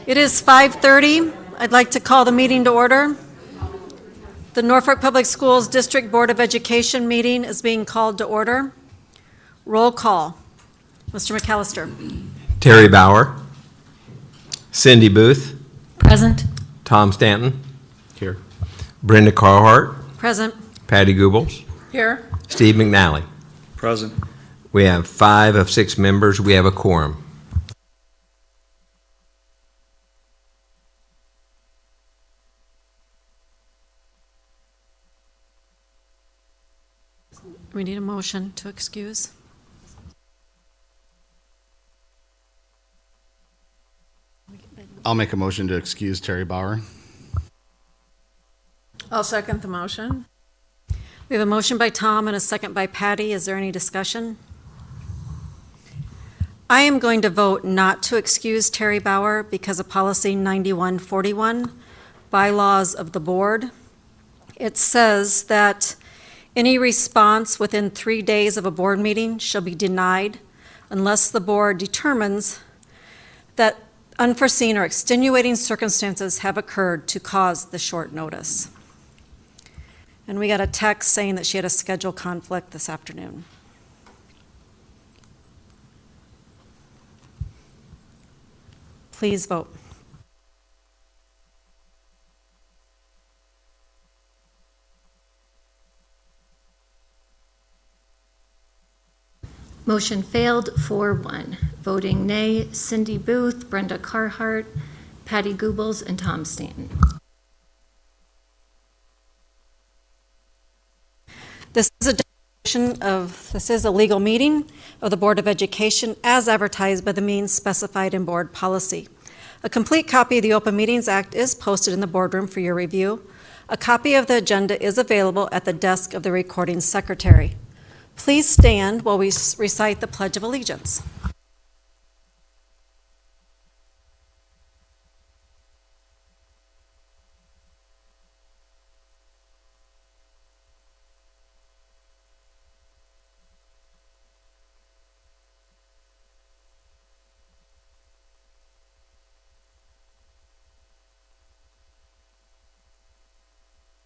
It is 5:30. I'd like to call the meeting to order. The Norfolk Public Schools District Board of Education meeting is being called to order. Roll call. Mr. McAllister. Terry Bauer. Cindy Booth. Present. Tom Stanton. Here. Brenda Carhart. Present. Patty Goebbels. Here. Steve McNally. Present. We have 5 of 6 members. We have a quorum. We need a motion to excuse. I'll make a motion to excuse Terry Bauer. I'll second the motion. We have a motion by Tom and a second by Patty. Is there any discussion? I am going to vote not to excuse Terry Bauer because of policy 9141, bylaws of the board. It says that any response within 3 days of a board meeting shall be denied unless the board determines that unforeseen or extenuating circumstances have occurred to cause the short notice. And we got a text saying that she had a schedule conflict this afternoon. Please vote. Motion failed 4-1. Voting nay, Cindy Booth, Brenda Carhart, Patty Goebbels, and Tom Stanton. This is a legal meeting of the Board of Education as advertised by the means specified in board policy. A complete copy of the Open Meetings Act is posted in the boardroom for your review. A copy of the agenda is available at the desk of the recording secretary. Please stand while we recite the Pledge of Allegiance.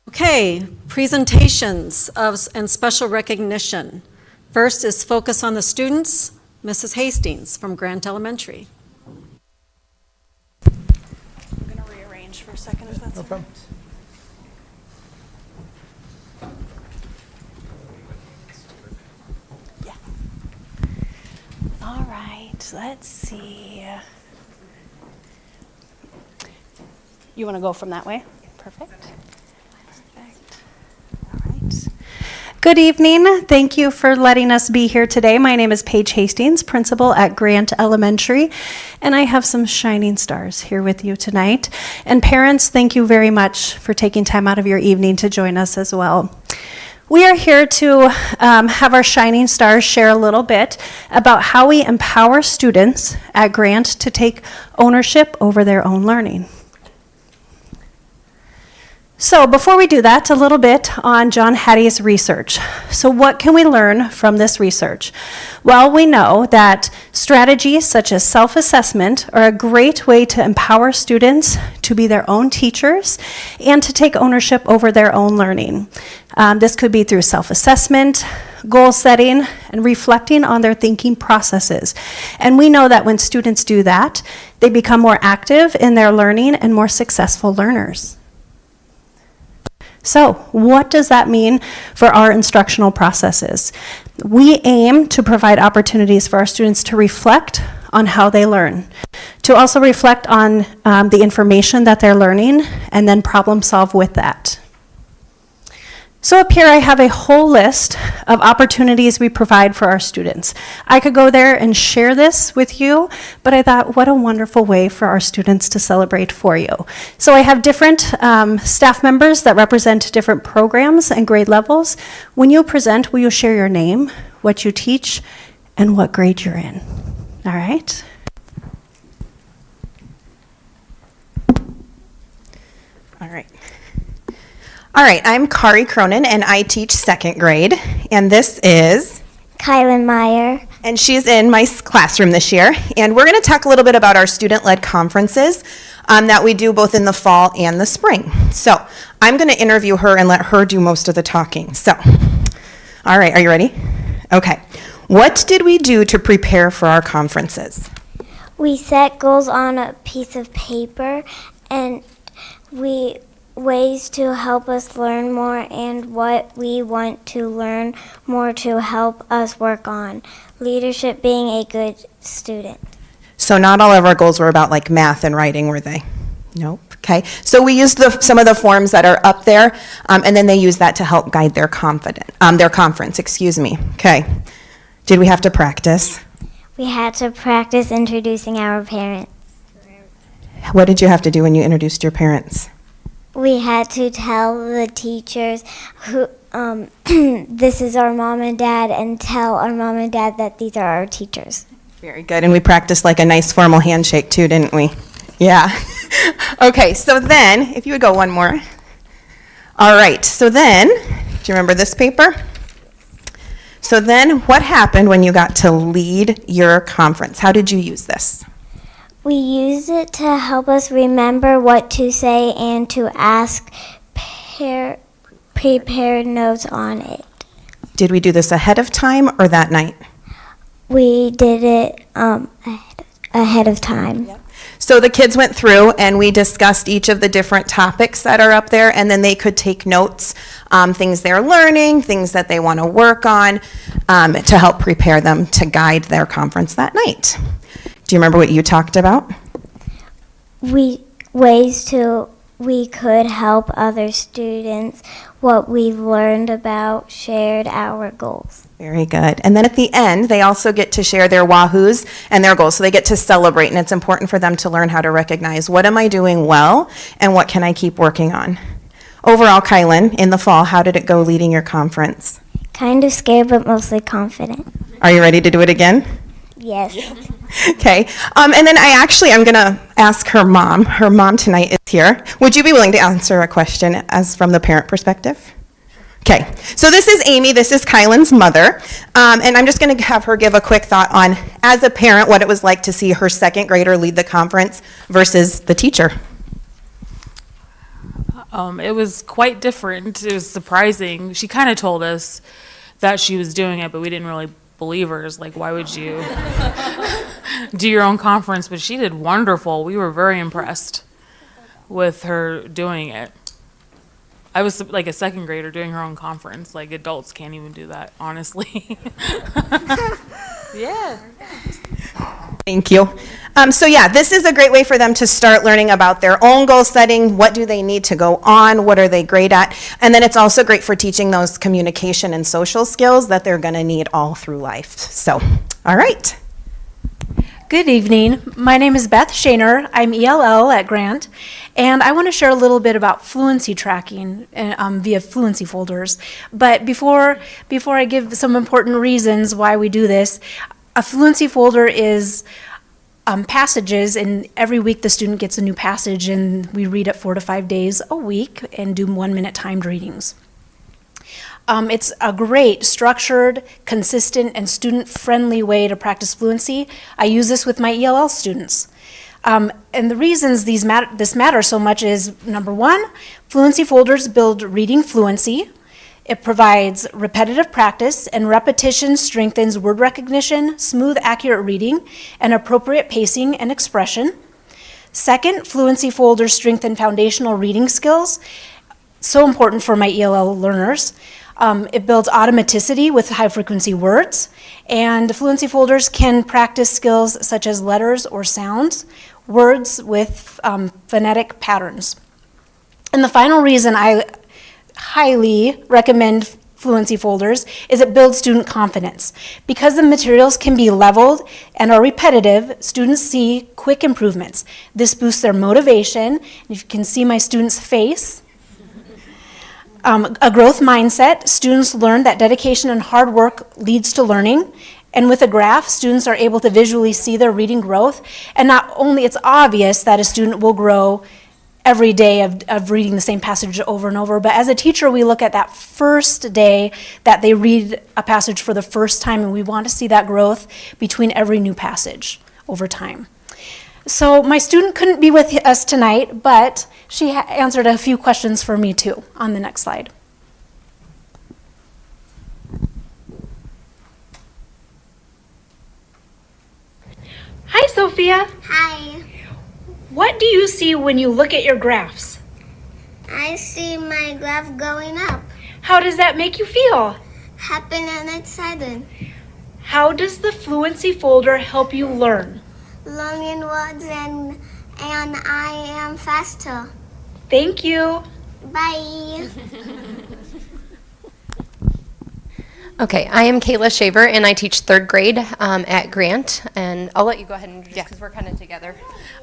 Okay, presentations and special recognition. First is focus on the students. Mrs. Hastings from Grant Elementary. I'm going to rearrange for a second if that's okay. Yeah. All right, let's see. You want to go from that way? Perfect. Good evening. Thank you for letting us be here today. My name is Paige Hastings, principal at Grant Elementary, and I have some shining stars here with you tonight. And parents, thank you very much for taking time out of your evening to join us as well. We are here to have our shining stars share a little bit about how we empower students at Grant to take ownership over their own learning. So before we do that, a little bit on John Hattie's research. So what can we learn from this research? Well, we know that strategies such as self-assessment are a great way to empower students to be their own teachers and to take ownership over their own learning. This could be through self-assessment, goal setting, and reflecting on their thinking processes. And we know that when students do that, they become more active in their learning and more successful learners. So, what does that mean for our instructional processes? We aim to provide opportunities for our students to reflect on how they learn, to also reflect on the information that they're learning, and then problem solve with that. So up here I have a whole list of opportunities we provide for our students. I could go there and share this with you, but I thought what a wonderful way for our students to celebrate for you. So I have different staff members that represent different programs and grade levels. When you present, will you share your name, what you teach, and what grade you're in? All right? All right. All right, I'm Kari Cronin, and I teach second grade, and this is Kylan Meyer. And she's in my classroom this year. And we're going to talk a little bit about our student-led conferences. that we do both in the fall and the spring. So I'm going to interview her and let her do most of the talking. So, all right, are you ready? Okay. What did we do to prepare for our conferences? We set goals on a piece of paper and ways to help us learn more and what we want to learn more to help us work on. Leadership, being a good student. So not all of our goals were about like math and writing, were they? Nope. Okay. So we used some of the forms that are up there, and then they use that to help guide their conference. Excuse me. Okay. Did we have to practice? We had to practice introducing our parents. What did you have to do when you introduced your parents? We had to tell the teachers who this is our mom and dad, and tell our mom and dad that these are our teachers. Very good. And we practiced like a nice formal handshake too, didn't we? Yeah. Okay, so then, if you would go one more. All right, so then, do you remember this paper? So then, what happened when you got to lead your conference? How did you use this? We use it to help us remember what to say and to ask prepared notes on it. Did we do this ahead of time or that night? We did it ahead of time. So the kids went through and we discussed each of the different topics that are up there, and then they could take notes, things they're learning, things that they want to work on, to help prepare them to guide their conference that night. Do you remember what you talked about? We could help other students, what we learned about, shared our goals. Very good. And then at the end, they also get to share their wahoos and their goals. So they get to celebrate, and it's important for them to learn how to recognize what am I doing well and what can I keep working on. Overall, Kylan, in the fall, how did it go leading your conference? Kind of scared, but mostly confident. Are you ready to do it again? Yes. Okay. And then I'm going to ask her mom. Her mom tonight is here. Would you be willing to answer a question as from the parent perspective? Okay. So this is Amy. This is Kylan's mother. And I'm just going to have her give a quick thought on, as a parent, what it was like to see her second grader lead the conference versus the teacher. It was quite different. It was surprising. She kind of told us that she was doing it, but we didn't really believe her. It's like, why would you do your own conference? But she did wonderful. We were very impressed with her doing it. I was like a second grader doing her own conference. Like, adults can't even do that, honestly. Yeah. Thank you. So yeah, this is a great way for them to start learning about their own goal setting. What do they need to go on? What are they great at? And then it's also great for teaching those communication and social skills that they're going to need all through life. So, all right. Good evening. My name is Beth Shaner. I'm ELL at Grant, and I want to share a little bit about fluency tracking via fluency folders. But before I give some important reasons why we do this, a fluency folder is passages, and every week the student gets a new passage, and we read it 4 to 5 days a week and do 1-minute timed readings. It's a great, structured, consistent, and student-friendly way to practice fluency. I use this with my ELL students. And the reasons this matters so much is, number one, fluency folders build reading fluency. It provides repetitive practice, and repetition strengthens word recognition, smooth, accurate reading, and appropriate pacing and expression. Second, fluency folders strengthen foundational reading skills, so important for my ELL learners. It builds automaticity with high-frequency words, and fluency folders can practice skills such as letters or sounds, words with phonetic patterns. And the final reason I highly recommend fluency folders is it builds student confidence. Because the materials can be leveled and are repetitive, students see quick improvements. This boosts their motivation. And if you can see my student's face, a growth mindset, students learn that dedication and hard work leads to learning. And with a graph, students are able to visually see their reading growth. And not only, it's obvious that a student will grow every day of reading the same passage over and over, but as a teacher, we look at that first day that they read a passage for the first time, and we want to see that growth between every new passage over time. So my student couldn't be with us tonight, but she answered a few questions for me too on the next slide. Hi, Sophia. Hi, What do you see when you look at your graphs? I see my graph going up. How does that make you feel? Happy and excited. How does the fluency folder help you learn? Learning words and I am faster. Thank you. Bye. Okay, I am Kayla Shaver, and I teach third grade at Grant. And I'll let you go ahead and introduce because we're kind of together.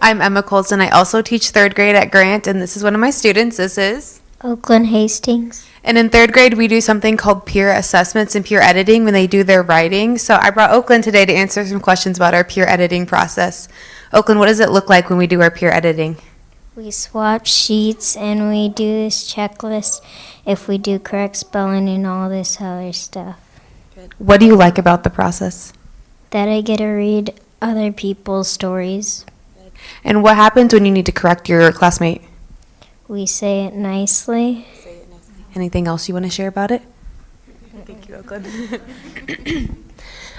I'm Emma Colson. I also teach third grade at Grant, and this is one of my students. This is. Oakland Hastings. And in third grade, we do something called peer assessments and peer editing when they do their writing. So I brought Oakland today to answer some questions about our peer editing process. Oakland, what does it look like when we do our peer editing? We swap sheets and we do this checklist if we do correct spelling and all this other stuff. What do you like about the process? That I get to read other people's stories. And what happens when you need to correct your classmate? We say it nicely. Anything else you want to share about it? Thank you, Oakland.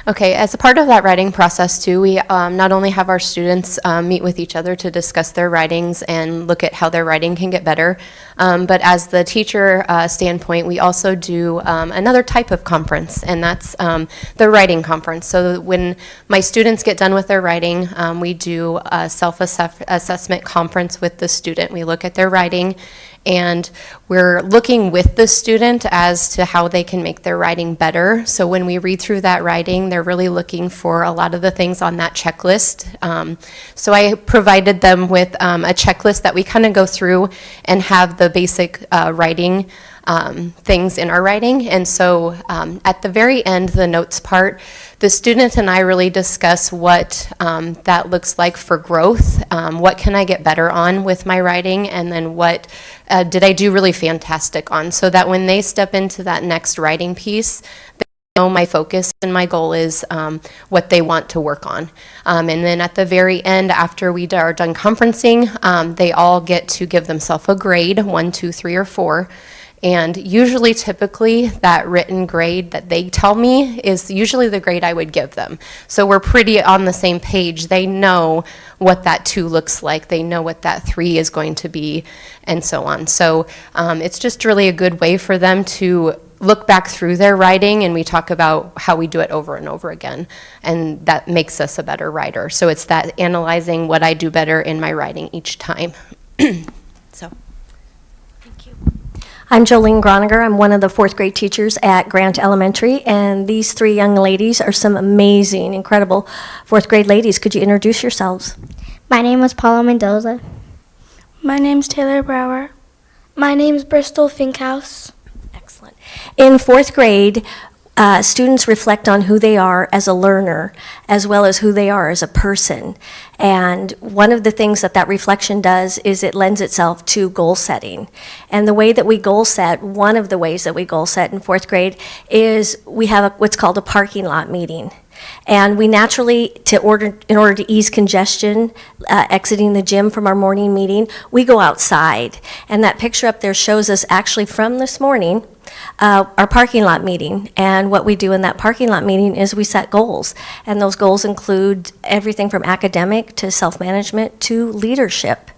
Okay, as a part of that writing process too, we not only have our students meet with each other to discuss their writings and look at how their writing can get better, but as the teacher standpoint, we also do another type of conference, and that's the writing conference. So when my students get done with their writing, we do a self-assessment conference with the student. We look at their writing, and we're looking with the student as to how they can make their writing better. So when we read through that writing, they're really looking for a lot of the things on that checklist. So I provided them with a checklist that we kind of go through and have the basic writing things in our writing. And so at the very end, the notes part, the student and I really discuss what that looks like for growth. What can I get better on with my writing? And then what did I do really fantastic on? So that when they step into that next writing piece, they know my focus and my goal is what they want to work on. And then at the very end, after we are done conferencing, they all get to give themselves a grade, 1, 2, 3, or 4. And usually, typically, that written grade that they tell me is usually the grade I would give them. So we're pretty on the same page. They know what that 2 looks like. They know what that 3 is going to be, and so on. So it's just really a good way for them to look back through their writing, and we talk about how we do it over and over again. And that makes us a better writer. So it's that analyzing what I do better in my writing each time. So. I'm Jolene Groniger. I'm one of the 4th grade teachers at Grant Elementary, and these 3 young ladies are some amazing, incredible 4th grade ladies. Could you introduce yourselves? My name is Paula Mendoza. My name's Taylor Brower. My name's Bristol Finkhouse. Excellent. In 4th grade, students reflect on who they are as a learner as well as who they are as a person. And one of the things that reflection does is it lends itself to goal setting. And the way that we goal set, one of the ways that we goal set in 4th grade is we have what's called a parking lot meeting. And we naturally, in order to ease congestion, exiting the gym from our morning meeting, we go outside. And that picture up there shows us actually from this morning, our parking lot meeting. And what we do in that parking lot meeting is we set goals. And those goals include everything from academic to self-management to leadership.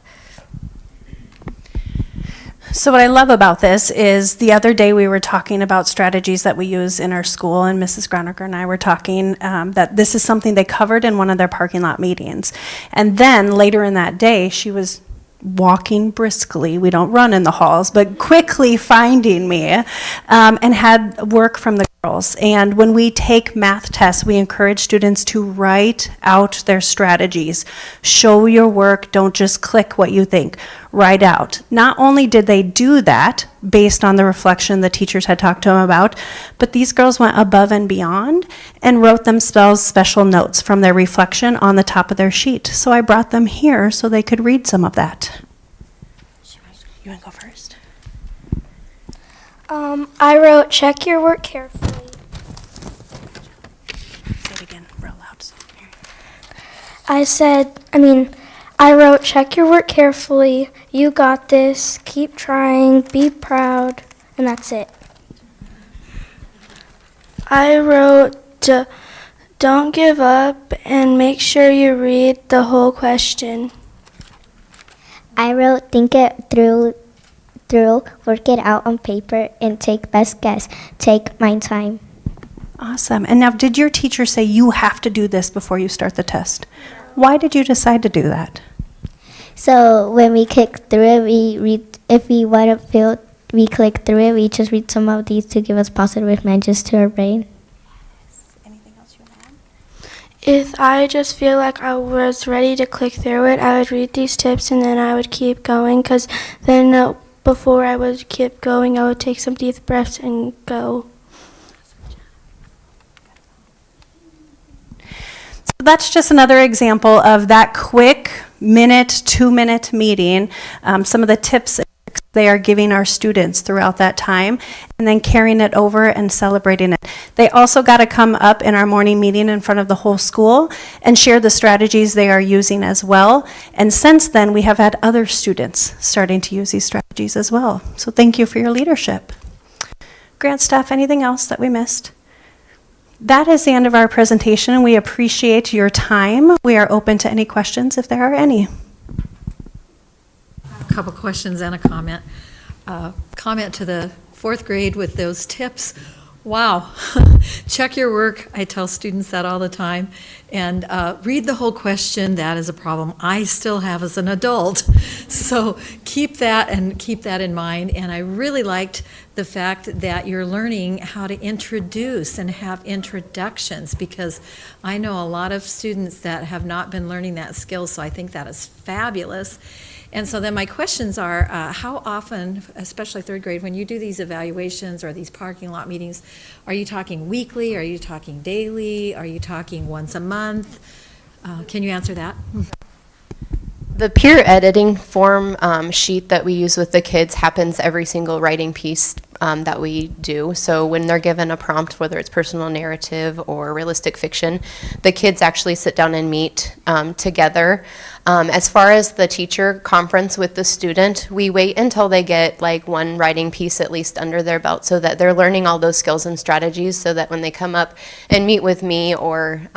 So what I love about this is the other day we were talking about strategies that we use in our school, and Mrs. Groniger and I were talking that this is something they covered in one of their parking lot meetings. And then later in that day, she was walking briskly, we don't run in the halls, but quickly finding me and had work from the girls. And when we take math tests, we encourage students to write out their strategies. Show your work, don't just click what you think. Write out. Not only did they do that based on the reflection the teachers had talked to them about, but these girls went above and beyond and wrote themselves special notes from their reflection on the top of their sheet. So I brought them here so they could read some of that. You want to go first? I wrote, check your work carefully. Say it again real loud. I wrote, check your work carefully. You got this. Keep trying. Be proud. And that's it. I wrote, don't give up and make sure you read the whole question. I wrote, think it through, work it out on paper, and take best guess. Take my time. Awesome. And now, did your teacher say you have to do this before you start the test? Why did you decide to do that? So when we click through it, we read, if we want to feel, we click through it, we just read some of these to give us positive messages to our brain. Anything else you want to add? If I just feel like I was ready to click through it, I would read these tips and then I would keep going, because then before I would keep going, I would take some deep breaths and go. So that's just another example of that quick minute, 2-minute meeting, some of the tips and tricks they are giving our students throughout that time, and then carrying it over and celebrating it. They also got to come up in our morning meeting in front of the whole school and share the strategies they are using as well. And since then, we have had other students starting to use these strategies as well. So thank you for your leadership. Grant staff, anything else that we missed? That is the end of our presentation, and we appreciate your time. We are open to any questions if there are any. A couple questions and a comment. Comment to the fourth grade with those tips. Wow. Check your work. I tell students that all the time. And read the whole question. That is a problem I still have as an adult. So keep that in mind. And I really liked the fact that you're learning how to introduce and have introductions, because I know a lot of students that have not been learning that skill. So I think that is fabulous. And so then my questions are, how often, especially third grade, when you do these evaluations or these parking lot meetings, are you talking weekly? Are you talking daily? Are you talking once a month? Can you answer that? The peer editing form sheet that we use with the kids happens every single writing piece that we do. So when they're given a prompt, whether it's personal narrative or realistic fiction, the kids actually sit down and meet together. As far as the teacher conference with the student, we wait until they get like one writing piece at least under their belt so that they're learning all those skills and strategies, so that when they come up and meet with me or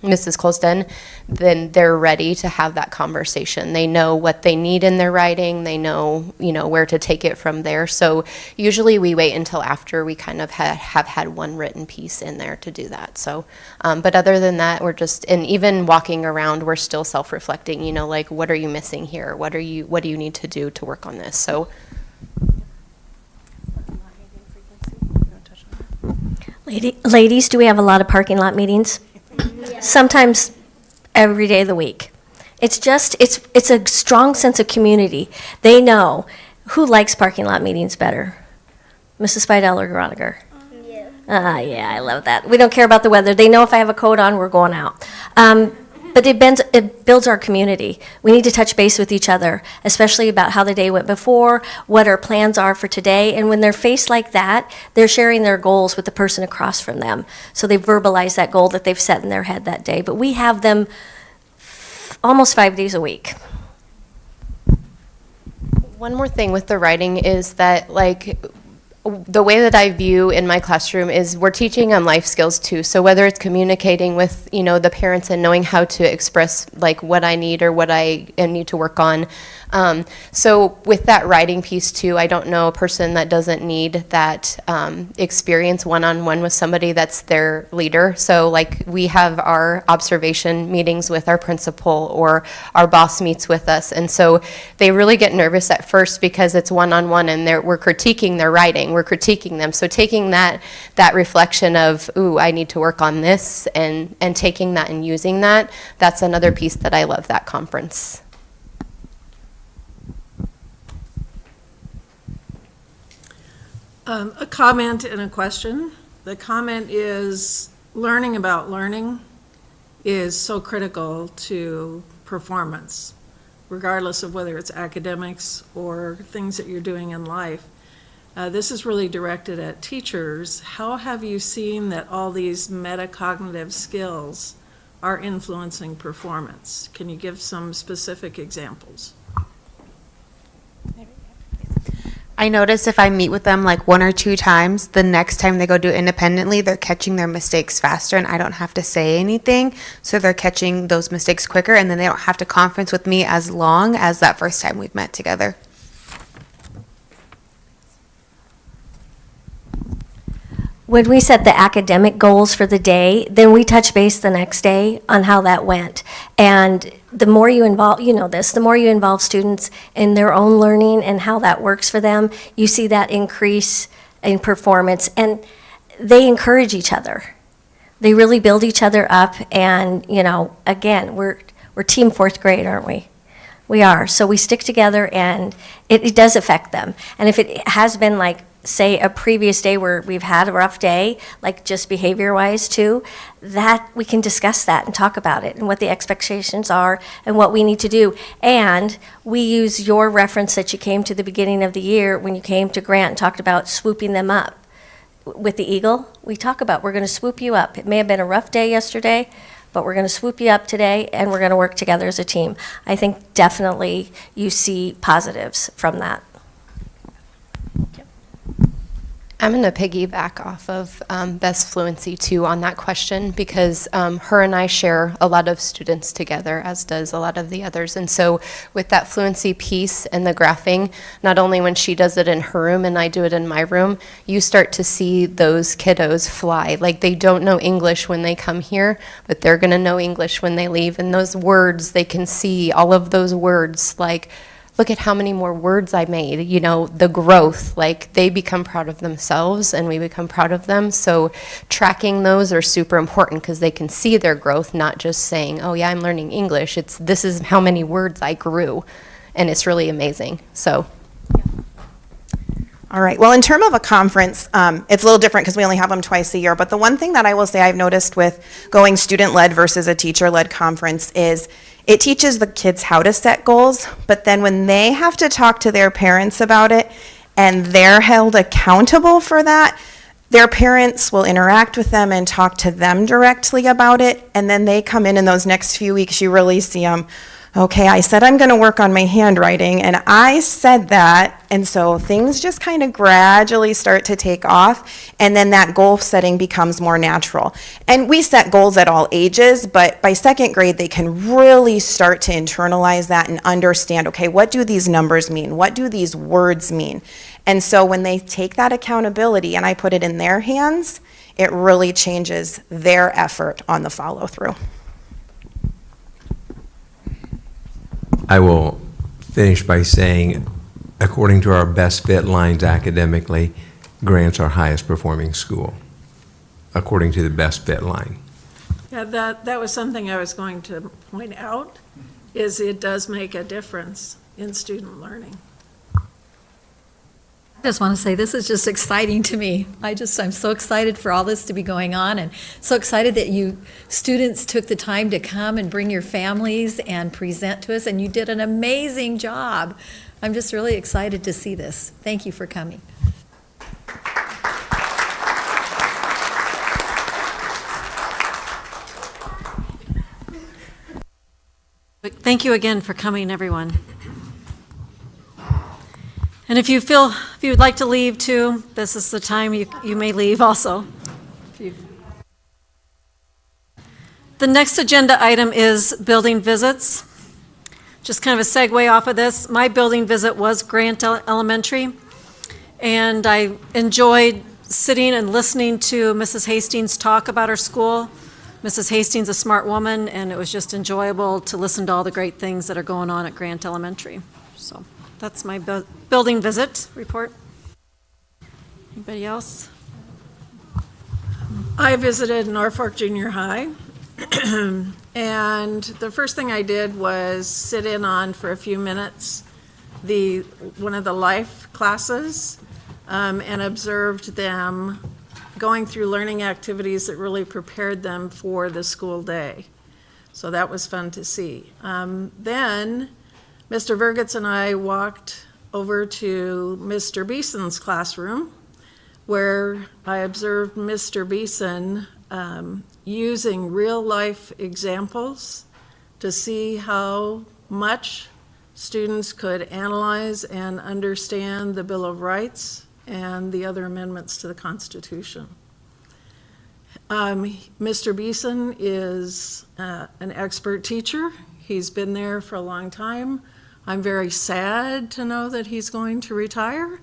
Mrs. Colston, then they're ready to have that conversation. They know what they need in their writing. They know, where to take it from there. So usually we wait until after we kind of have had one written piece in there to do that. So, but other than that, we're just, and even walking around, we're still self-reflecting, like, what are you missing here? What do you need to do to work on this? So. Ladies, do we have a lot of parking lot meetings? Yeah. Sometimes every day of the week. It's a strong sense of community. They know who likes parking lot meetings better, Mrs. Spidel or Groniger. Yeah, I love that. We don't care about the weather. They know if I have a coat on, we're going out. But it builds our community. We need to touch base with each other, especially about how the day went before, what our plans are for today. And when they're faced like that, they're sharing their goals with the person across from them. So they verbalize that goal that they've set in their head that day. But we have them almost 5 days a week. One more thing with the writing is that, the way that I view in my classroom is we're teaching them life skills too. So whether it's communicating with, the parents and knowing how to express what I need or what I need to work on. So with that writing piece too, I don't know a person that doesn't need that experience one-on-one with somebody that's their leader. So we have our observation meetings with our principal, or our boss meets with us. And so they really get nervous at first because it's one-on-one and we're critiquing their writing. We're critiquing them. So taking that reflection of, ooh, I need to work on this, and taking that and using that, that's another piece that I love that conference. A comment and a question. The comment is, learning about learning is so critical to performance, regardless of whether it's academics or things that you're doing in life. This is really directed at teachers. How have you seen that all these metacognitive skills are influencing performance? Can you give some specific examples? I notice if I meet with them like 1 or 2 times, the next time they go do it independently, they're catching their mistakes faster and I don't have to say anything. So they're catching those mistakes quicker and then they don't have to conference with me as long as that first time we've met together. When we set the academic goals for the day, then we touch base the next day on how that went. And the more you involve, you know this, the more you involve students in their own learning and how that works for them, you see that increase in performance. And they encourage each other. They really build each other up. And, you know, again, we're team fourth grade, aren't we? We are. So we stick together and it does affect them. And if it has been like, say, a previous day where we've had a rough day, like just behavior-wise too, that we can discuss that and talk about it and what the expectations are and what we need to do. And we use your reference that you came to the beginning of the year when you came to Grant and talked about swooping them up. With the Eagle, we talk about we're going to swoop you up. It may have been a rough day yesterday, but we're going to swoop you up today and we're going to work together as a team. I think definitely you see positives from that. I'm going to piggyback off of Beth's fluency too on that question because her and I share a lot of students together, as does a lot of the others. And so with that fluency piece and the graphing, not only when she does it in her room and I do it in my room, you start to see those kiddos fly. Like they don't know English when they come here, but they're going to know English when they leave. And those words, they can see all of those words like, look at how many more words I made, you know, the growth, like they become proud of themselves and we become proud of them. So tracking those are super important because they can see their growth, not just saying, oh yeah, I'm learning English. This is how many words I grew. And it's really amazing, so. All right. Well, in terms of a conference, it's a little different because we only have them twice a year. But the one thing that I will say I've noticed with going student-led versus a teacher-led conference is it teaches the kids how to set goals. But then when they have to talk to their parents about it and they're held accountable for that, their parents will interact with them and talk to them directly about it. And then they come in those next few weeks, you really see them. Okay, I said I'm going to work on my handwriting, and I said that, and so things just kind of gradually start to take off, and then that goal setting becomes more natural. And we set goals at all ages, but by second grade, they can really start to internalize that and understand, okay, what do these numbers mean? What do these words mean? And so when they take that accountability and I put it in their hands, it really changes their effort on the follow-through. I will finish by saying, according to our best fit lines academically, Grant's our highest performing school, according to the best fit line. Yeah, that was something I was going to point out, is it does make a difference in student learning. I just want to say this is just exciting to me. I'm so excited for all this to be going on and so excited that you students took the time to come and bring your families and present to us, and you did an amazing job. I'm just really excited to see this. Thank you for coming. Thank you again for coming, everyone. And if you would like to leave too, this is the time you may leave also. The next agenda item is building visits. Just kind of a segue off of this. My building visit was Grant Elementary, and I enjoyed sitting and listening to Mrs. Hastings talk about her school. Mrs. Hastings, a smart woman, and it was just enjoyable to listen to all the great things that are going on at Grant Elementary. So that's my building visit report. Anybody else? I visited Norfolk Junior High, and the first thing I did was sit in on, for a few minutes, one of the life classes, and observed them going through learning activities that really prepared them for the school day. So that was fun to see. Then Mr. Vergitz and I walked over to Mr. Beeson's classroom, where I observed Mr. Beeson using real-life examples to see how much students could analyze and understand the Bill of Rights and the other amendments to the Constitution. Mr. Beeson is an expert teacher. He's been there for a long time. I'm very sad to know that he's going to retire,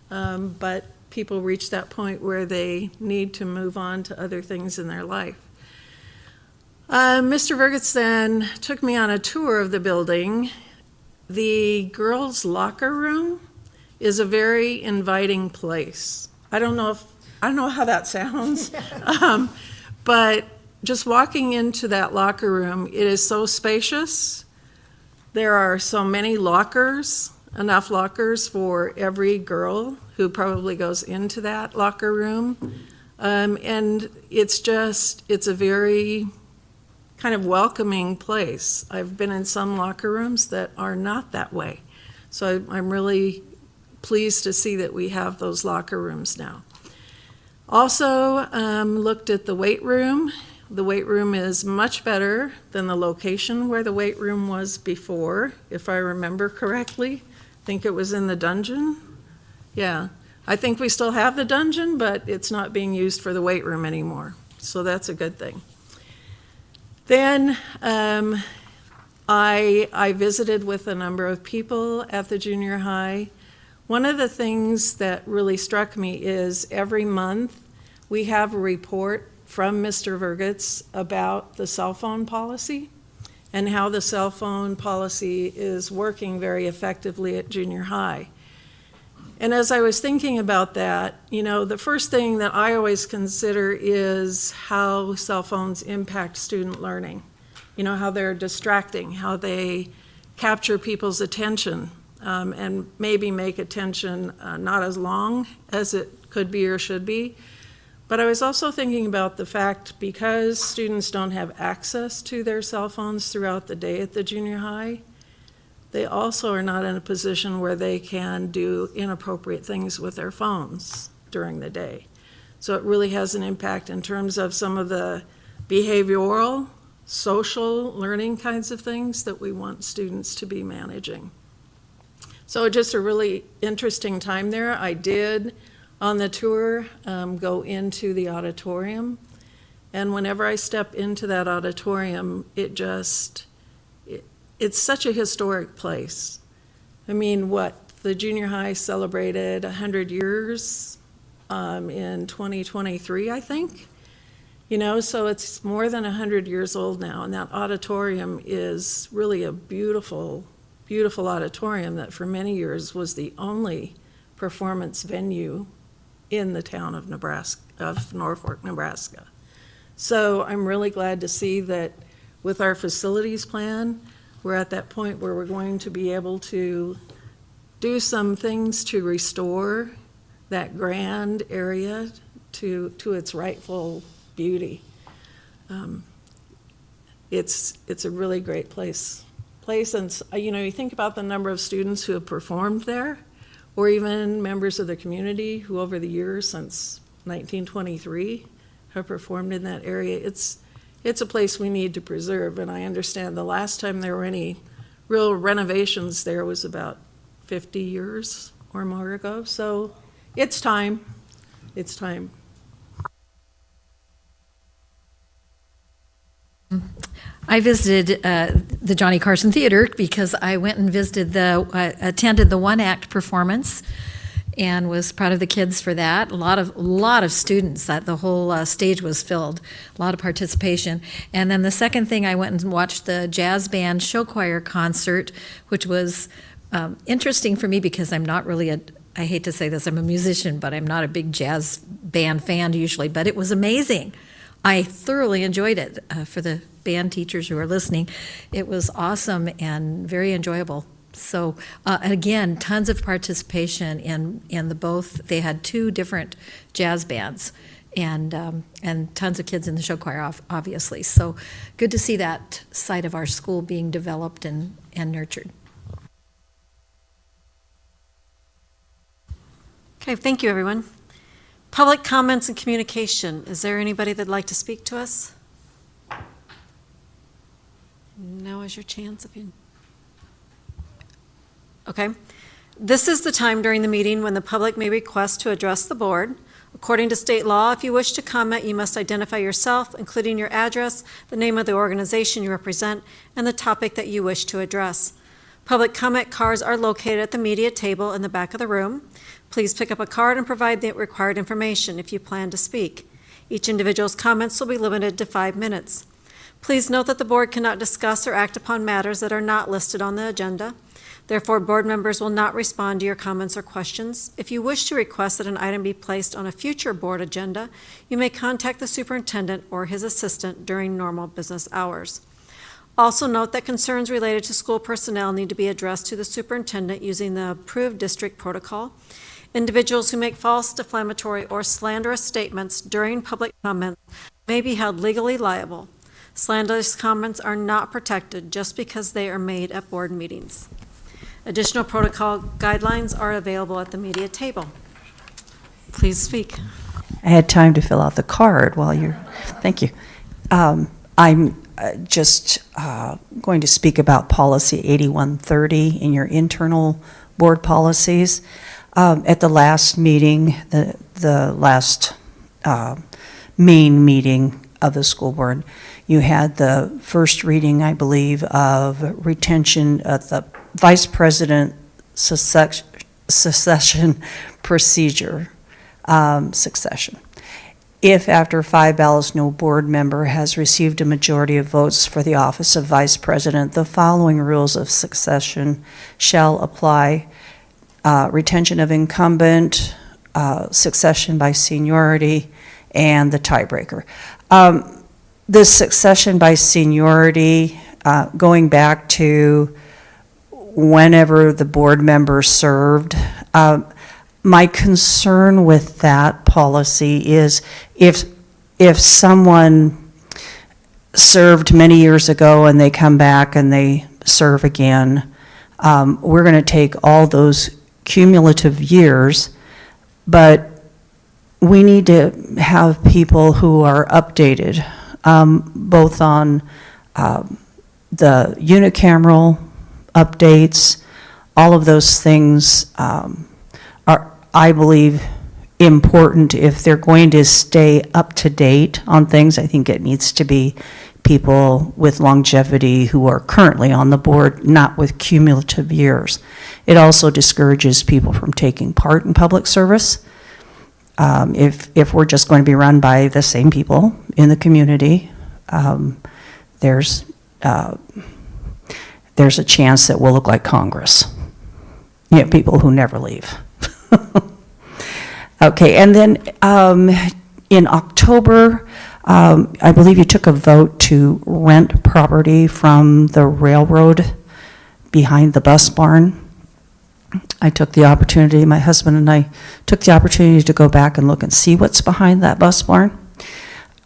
but people reach that point where they need to move on to other things in their life. Mr. Vergitz then took me on a tour of the building. The girls' locker room is a very inviting place. I don't know how that sounds, but just walking into that locker room, it is so spacious. There are so many lockers, enough lockers for every girl who probably goes into that locker room. And it's a very kind of welcoming place. I've been in some locker rooms that are not that way. So I'm really pleased to see that we have those locker rooms now. Also looked at the weight room. The weight room is much better than the location where the weight room was before, if I remember correctly. I think it was in the dungeon. Yeah, I think we still have the dungeon, but it's not being used for the weight room anymore. So that's a good thing. Then I visited with a number of people at the junior high. One of the things that really struck me is every month we have a report from Mr. Vergitz about the cell phone policy and how the cell phone policy is working very effectively at junior high. And as I was thinking about that, the first thing that I always consider is how cell phones impact student learning. How they're distracting, how they capture people's attention, and maybe make attention not as long as it could be or should be. But I was also thinking about the fact because students don't have access to their cell phones throughout the day at the junior high, they also are not in a position where they can do inappropriate things with their phones during the day. So it really has an impact in terms of some of the behavioral, social learning kinds of things that we want students to be managing. So just a really interesting time there. I did, on the tour, go into the auditorium. And whenever I step into that auditorium, it's such a historic place. I mean, the junior high celebrated 100 years in 2023, I think. So it's more than 100 years old now, and that auditorium is really a beautiful, beautiful auditorium that for many years was the only performance venue in the town of Norfolk, Nebraska. So I'm really glad to see that with our facilities plan, we're at that point where we're going to be able to do some things to restore that grand area to its rightful beauty. It's a really great place. And you think about the number of students who have performed there, or even members of the community who over the years since 1923 have performed in that area. It's a place we need to preserve, and I understand the last time there were any real renovations there was about 50 years or more ago, so it's time. It's time. I visited the Johnny Carson Theater because I went and attended the one-act performance and was proud of the kids for that. A lot of students. That the whole stage was filled. A lot of participation. And then the second thing, I went and watched the jazz band show choir concert, which was interesting for me because I'm not really I hate to say this, I'm a musician, but I'm not a big jazz band fan usually. But it was amazing. I thoroughly enjoyed it. For the band teachers who are listening, it was awesome and very enjoyable. So again, tons of participation in the both. They had two different jazz bands, and tons of kids in the show choir, obviously. So good to see that side of our school being developed and nurtured. Okay, thank you, everyone. Public comments and communication. Is there anybody that'd like to speak to us? Now is your chance if you... Okay. This is the time during the meeting when the public may request to address the board. According to state law, if you wish to comment, you must identify yourself, including your address, the name of the organization you represent, and the topic that you wish to address. Public comment cards are located at the media table in the back of the room. Please pick up a card and provide the required information if you plan to speak. Each individual's comments will be limited to 5 minutes. Please note that the board cannot discuss or act upon matters that are not listed on the agenda. Therefore, board members will not respond to your comments or questions. If you wish to request that an item be placed on a future board agenda, you may contact the superintendent or his assistant during normal business hours. Also note that concerns related to school personnel need to be addressed to the superintendent using the approved district protocol. Individuals who make false, defamatory, or slanderous statements during public comments may be held legally liable. Slanderous comments are not protected just because they are made at board meetings. Additional protocol guidelines are available at the media table. Please speak. I had time to fill out the card while you're, thank you. I'm just going to speak about policy 8130 in your internal board policies. At the last meeting, the last main meeting of the school board, you had the first reading, I believe, of retention of the vice president succession procedure, succession. If after 5 ballots no board member has received a majority of votes for the office of vice president, the following rules of succession shall apply. Retention of incumbent, succession by seniority, and the tiebreaker. This succession by seniority, going back to whenever the board member served, my concern with that policy is if someone served many years ago and they come back and they serve again, we're going to take all those cumulative years, but we need to have people who are updated, both on the unicameral updates. All of those things are, I believe, important if they're going to stay up to date on things. I think it needs to be people with longevity who are currently on the board, not with cumulative years. It also discourages people from taking part in public service. If we're just going to be run by the same people in the community, there's a chance that we'll look like Congress. You know, people who never leave. Okay, and then in October, I believe you took a vote to rent property from the railroad behind the bus barn. I took the opportunity, my husband and I took the opportunity to go back and look and see what's behind that bus barn.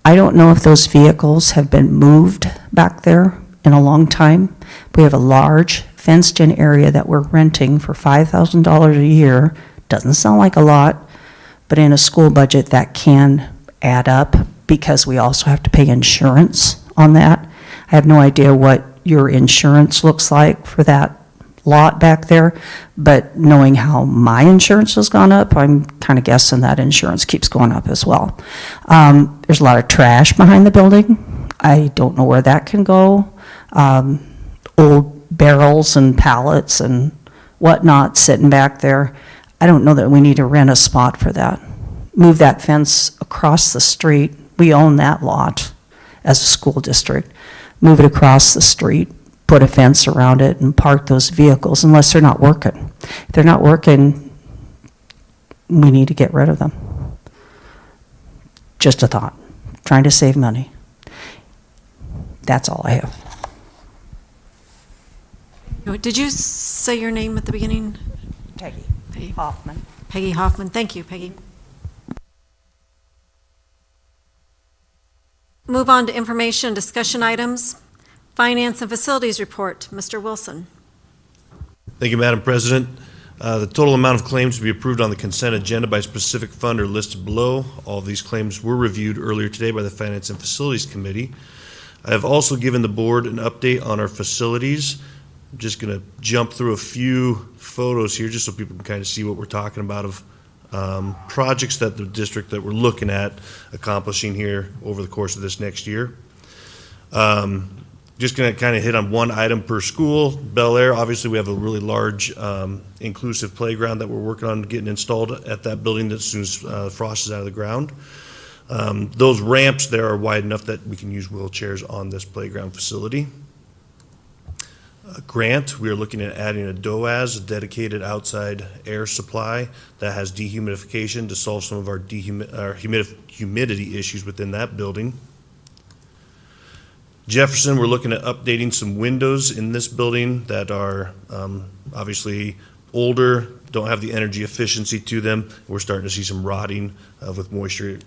I don't know if those vehicles have been moved back there in a long time. We have a large fenced-in area that we're renting for $5,000 a year. Doesn't sound like a lot, but in a school budget that can add up because we also have to pay insurance on that. I have no idea what your insurance looks like for that lot back there, but knowing how my insurance has gone up, I'm kind of guessing that insurance keeps going up as well. There's a lot of trash behind the building. I don't know where that can go. Old barrels and pallets and whatnot sitting back there. I don't know that we need to rent a spot for that. Move that fence across the street. We own that lot as a school district. Move it across the street, put a fence around it, and park those vehicles unless they're not working. If they're not working, we need to get rid of them. Just a thought. Trying to save money. That's all I have. Did you say your name at the beginning? Peggy Hoffman. Peggy Hoffman. Thank you, Peggy. Move on to information and discussion items. Finance and Facilities Report, Mr. Wilson. Thank you, Madam President. The total amount of claims to be approved on the consent agenda by specific fund are listed below. All of these claims were reviewed earlier today by the Finance and Facilities Committee. I have also given the board an update on our facilities. I'm just going to jump through a few photos here just so people can kind of see what we're talking about of projects that the district that we're looking at accomplishing here over the course of this next year. Just going to kind of hit on one item per school. Bel Air, obviously we have a really large inclusive playground that we're working on getting installed at that building as soon as frost is out of the ground. Those ramps there are wide enough that we can use wheelchairs on this playground facility. Grant, we are looking at adding a DOAS, a dedicated outside air supply that has dehumidification to solve some of our humidity issues within that building. Jefferson, we're looking at updating some windows in this building that are obviously older, don't have the energy efficiency to them. We're starting to see some rotting with moisture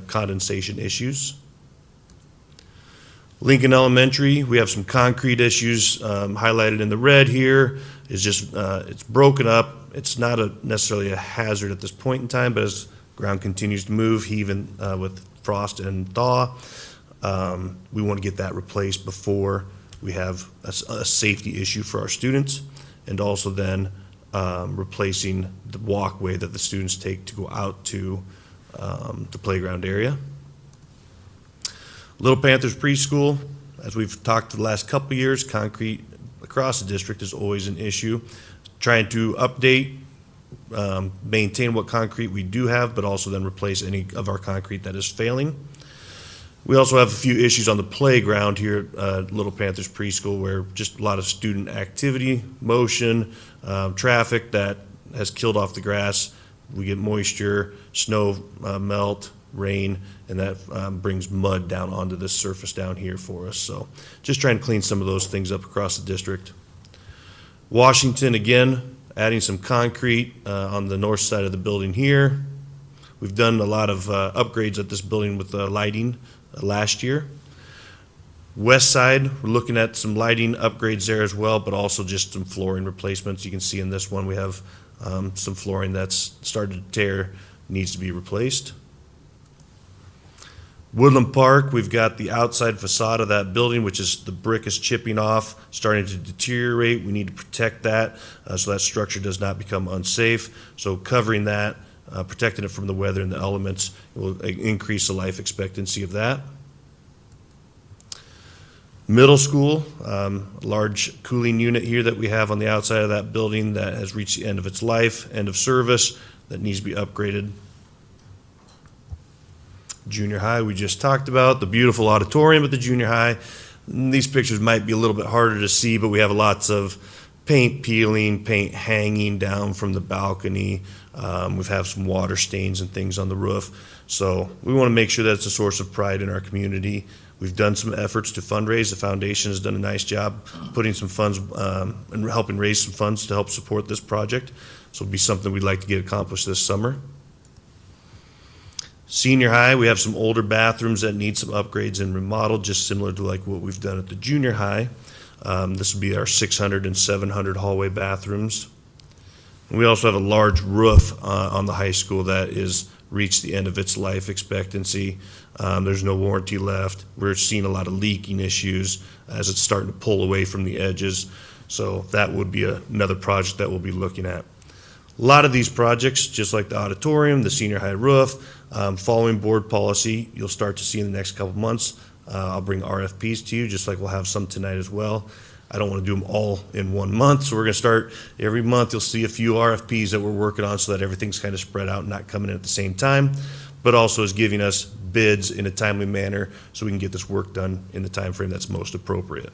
condensation issues. Lincoln Elementary, we have some concrete issues highlighted in the red here. It's just, it's broken up. It's not necessarily a hazard at this point in time, but as ground continues to move, even with frost and thaw, we want to get that replaced before we have a safety issue for our students, and also then replacing the walkway that the students take to go out to the playground area. Little Panthers Preschool, as we've talked the last couple of years, concrete across the district is always an issue. Trying to update, maintain what concrete we do have, but also then replace any of our concrete that is failing. We also have a few issues on the playground here at Little Panthers Preschool where just a lot of student activity, motion, traffic that has killed off the grass. We get moisture, snow melt, rain, and that brings mud down onto this surface down here for us. So just trying to clean some of those things up across the district. Washington, again, adding some concrete on the north side of the building here. We've done a lot of upgrades at this building with lighting last year. West side, we're looking at some lighting upgrades there as well, but also just some flooring replacements. You can see in this one we have some flooring that's started to tear, needs to be replaced. Woodland Park, we've got the outside facade of that building, which is the brick is chipping off, starting to deteriorate. We need to protect that so that structure does not become unsafe. So covering that, protecting it from the weather and the elements will increase the life expectancy of that. Middle school, large cooling unit here that we have on the outside of that building that has reached the end of its life, end of service, that needs to be upgraded. Junior high, we just talked about the beautiful auditorium at the junior high. These pictures might be a little bit harder to see, but we have lots of paint peeling, paint hanging down from the balcony. We've had some water stains and things on the roof. So we want to make sure that it's a source of pride in our community. We've done some efforts to fundraise. The foundation has done a nice job putting some funds and helping raise some funds to help support this project. So it'll be something we'd like to get accomplished this summer. Senior high, we have some older bathrooms that need some upgrades and remodeled, just similar to like what we've done at the junior high. This will be our 600 and 700 hallway bathrooms. And we also have a large roof on the high school that is reached the end of its life expectancy. There's no warranty left. We're seeing a lot of leaking issues as it's starting to pull away from the edges. So that would be another project that we'll be looking at. A lot of these projects, just like the auditorium, the senior high roof, following board policy, you'll start to see in the next couple months. I'll bring RFPs to you, just like we'll have some tonight as well. I don't want to do them all in 1 month, so we're going to start every month. You'll see a few RFPs that we're working on so that everything's kind of spread out and not coming in at the same time, but also is giving us bids in a timely manner so we can get this work done in the time frame that's most appropriate.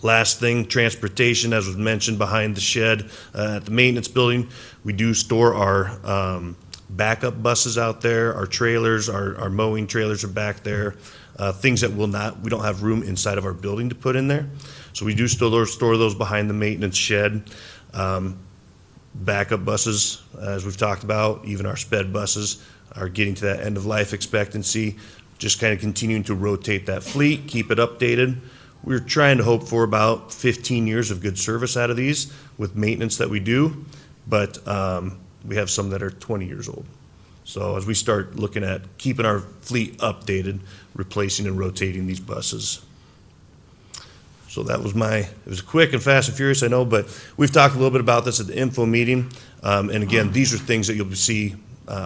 Last thing, transportation, as was mentioned behind the shed at the maintenance building. We do store our backup buses out there, our trailers, our mowing trailers are back there. Things that we don't have room inside of our building to put in there. So we do store those behind the maintenance shed. Backup buses, as we've talked about, even our sped buses are getting to that end of life expectancy. Just kind of continuing to rotate that fleet, keep it updated. we're trying to hope for about 15 years of good service out of these with maintenance that we do, but we have some that are 20 years old. So as we start looking at keeping our fleet updated, replacing and rotating these buses. So that was it was quick and fast and furious, I know, but we've talked a little bit about this at the info meeting. And again, these are things that you'll see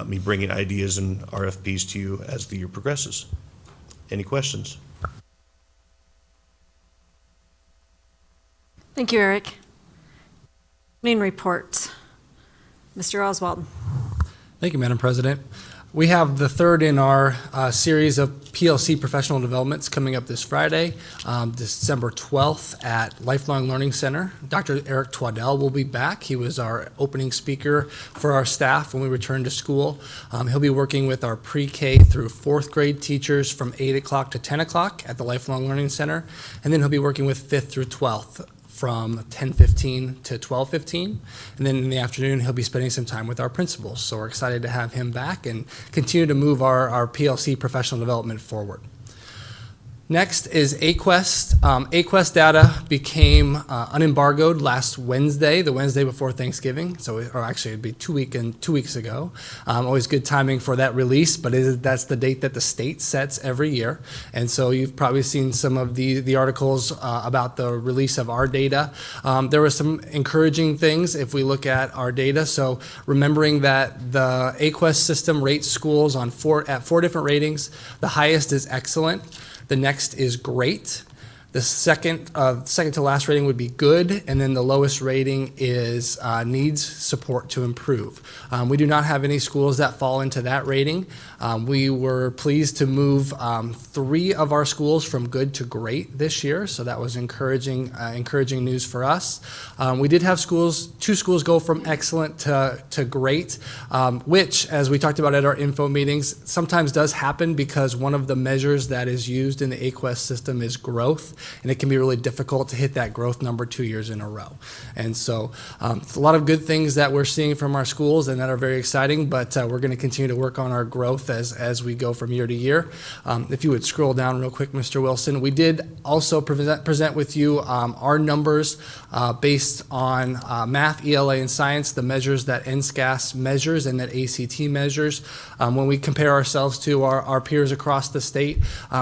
me bringing ideas and RFPs to you as the year progresses. Any questions? Thank you, Eric. Main report. Mr. Oswald. Thank you, Madam President. We have the third in our series of PLC professional developments coming up this Friday, December 12th at Lifelong Learning Center. Dr. Eric Twaddell will be back. He was our opening speaker for our staff when we returned to school. He'll be working with our pre-K through fourth grade teachers from 8 o'clock to 10 o'clock at the Lifelong Learning Center. And then he'll be working with 5th through 12th from 10:15 to 12:15, and then in the afternoon he'll be spending some time with our principals. So we're excited to have him back and continue to move our PLC professional development forward. Next is AQuest. AQuest data became unembargoed last Wednesday, the Wednesday before Thanksgiving. Or actually, it'd be 2 weeks ago. Always good timing for that release, but that's the date that the state sets every year. And so you've probably seen some of the articles about the release of our data. There were some encouraging things if we look at our data. So remembering that the AQuest system rates schools at four different ratings. The highest is excellent. The next is great. The second to last rating would be good, and then the lowest rating is needs support to improve. We do not have any schools that fall into that rating. We were pleased to move 3 of our schools from good to great this year, so that was encouraging news for us. We did have 2 schools go from excellent to great, which, as we talked about at our info meetings, sometimes does happen because one of the measures that is used in the AQuest system is growth. And it can be really difficult to hit that growth number 2 years in a row. And so it's a lot of good things that we're seeing from our schools and that are very exciting, but we're going to continue to work on our growth as we go from year to year. If you would scroll down real quick, Mr. Wilson, we did also present with you our numbers based on math, ELA, and science, the measures that NSCAS measures and that ACT measures. When we compare ourselves to our peers across the state,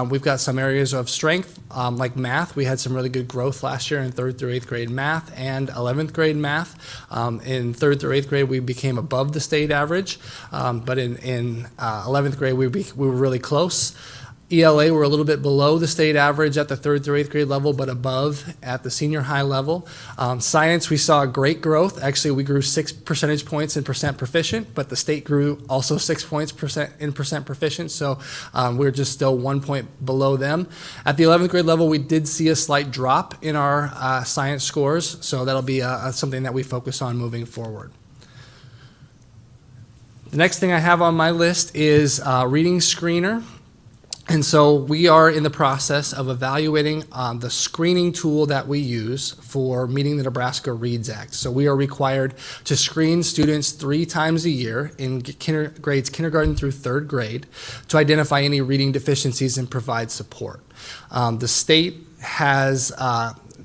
we've got some areas of strength, like math. We had some really good growth last year in 3rd through 8th grade math and 11th grade math. In 3rd through 8th grade, we became above the state average, but in 11th grade, we were really close. ELA were a little bit below the state average at the 3rd through 8th grade level, but above at the senior high level. Science, we saw great growth. Actually, we grew 6 percentage points in percent proficient, but the state grew also 6 points in percent proficient, so we're just still 1 point below them. At the 11th grade level, we did see a slight drop in our science scores, so that'll be something that we focus on moving forward. The next thing I have on my list is reading screener. And so we are in the process of evaluating the screening tool that we use for meeting the Nebraska Reads Act. So we are required to screen students 3 times a year in grades kindergarten through 3rd grade to identify any reading deficiencies and provide support. The state has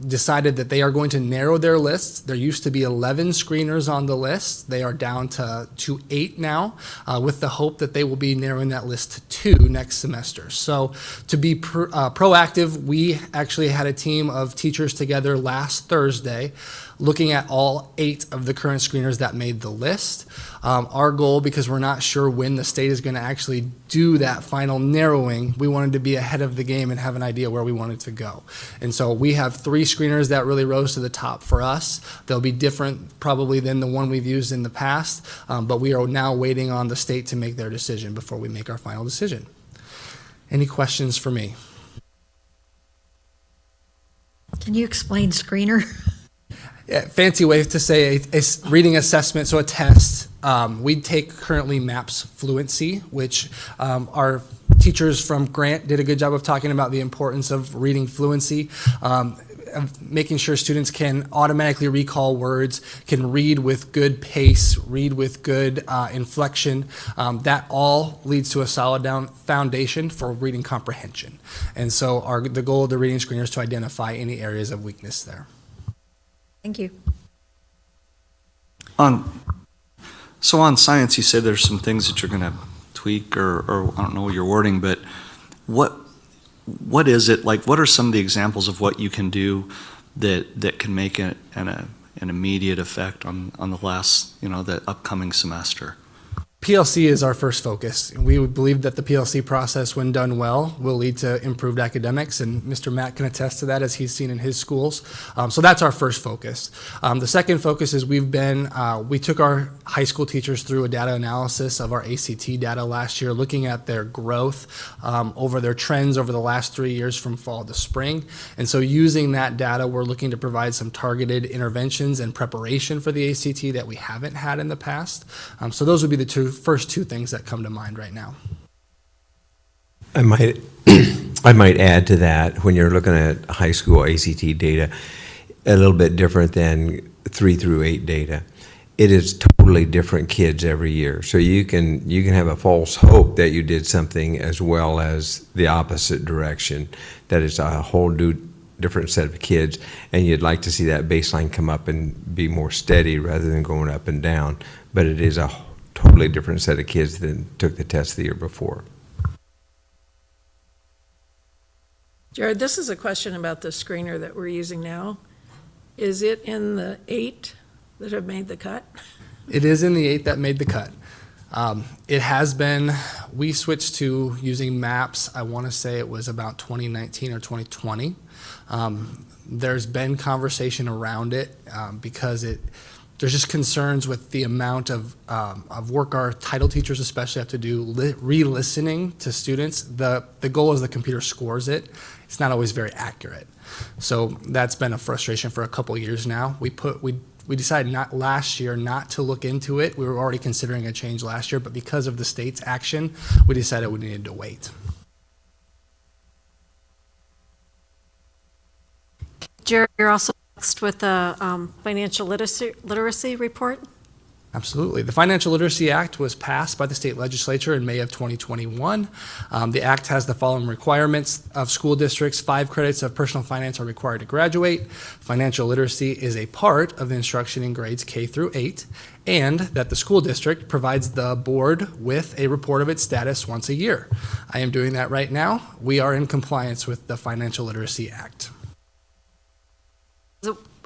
decided that they are going to narrow their lists. There used to be 11 screeners on the list. They are down to 8 now, with the hope that they will be narrowing that list to 2 next semester. So to be proactive, we actually had a team of teachers together last Thursday looking at all 8 of the current screeners that made the list. Our goal, because we're not sure when the state is going to actually do that final narrowing, we wanted to be ahead of the game and have an idea where we wanted to go. And so we have 3 screeners that really rose to the top for us. They'll be different probably than the one we've used in the past, but we are now waiting on the state to make their decision before we make our final decision. Any questions for me? Can you explain screener? Yeah, fancy way to say a reading assessment, so a test. We take currently MAPS Fluency, which our teachers from Grant did a good job of talking about the importance of reading fluency. making sure students can automatically recall words, can read with good pace, read with good inflection. That all leads to a solid foundation for reading comprehension. And so the goal of the reading screener is to identify any areas of weakness there. Thank you. So on science, you say there's some things that you're going to tweak, or I don't know your wording, but what is it like? What are some of the examples of what you can do that can make an immediate effect on the upcoming semester? PLC is our first focus. We would believe that the PLC process, when done well, will lead to improved academics, and Mr. Matt can attest to that as he's seen in his schools. So that's our first focus. The second focus is we took our high school teachers through a data analysis of our ACT data last year, looking at their growth over their trends over the last 3 years from fall to spring. And so using that data, we're looking to provide some targeted interventions and preparation for the ACT that we haven't had in the past. So those would be the first two things that come to mind right now. I might add to that, when you're looking at high school ACT data, a little bit different than 3 through 8 data. It is totally different kids every year. So you can have a false hope that you did something as well as the opposite direction, that it's a whole different set of kids, and you'd like to see that baseline come up and be more steady rather than going up and down. But it is a totally different set of kids than took the test the year before. Jared, this is a question about the screener that we're using now. Is it in the 8 that have made the cut? It is in the 8 that made the cut. It has been, we switched to using maps, I want to say it was about 2019 or 2020. There's been conversation around it because there's just concerns with the amount of work our title teachers especially have to do re-listening to students. The goal is the computer scores it. It's not always very accurate. So that's been a frustration for a couple years now. We decided last year not to look into it. We were already considering a change last year, but because of the state's action, we decided we needed to wait. Jerry, you're also next with the financial literacy report. Absolutely. The Financial Literacy Act was passed by the state legislature in May of 2021. The act has the following requirements of school districts. 5 credits of personal finance are required to graduate. Financial literacy is a part of the instruction in grades K through 8, and that the school district provides the board with a report of its status once a year. I am doing that right now. We are in compliance with the Financial Literacy Act.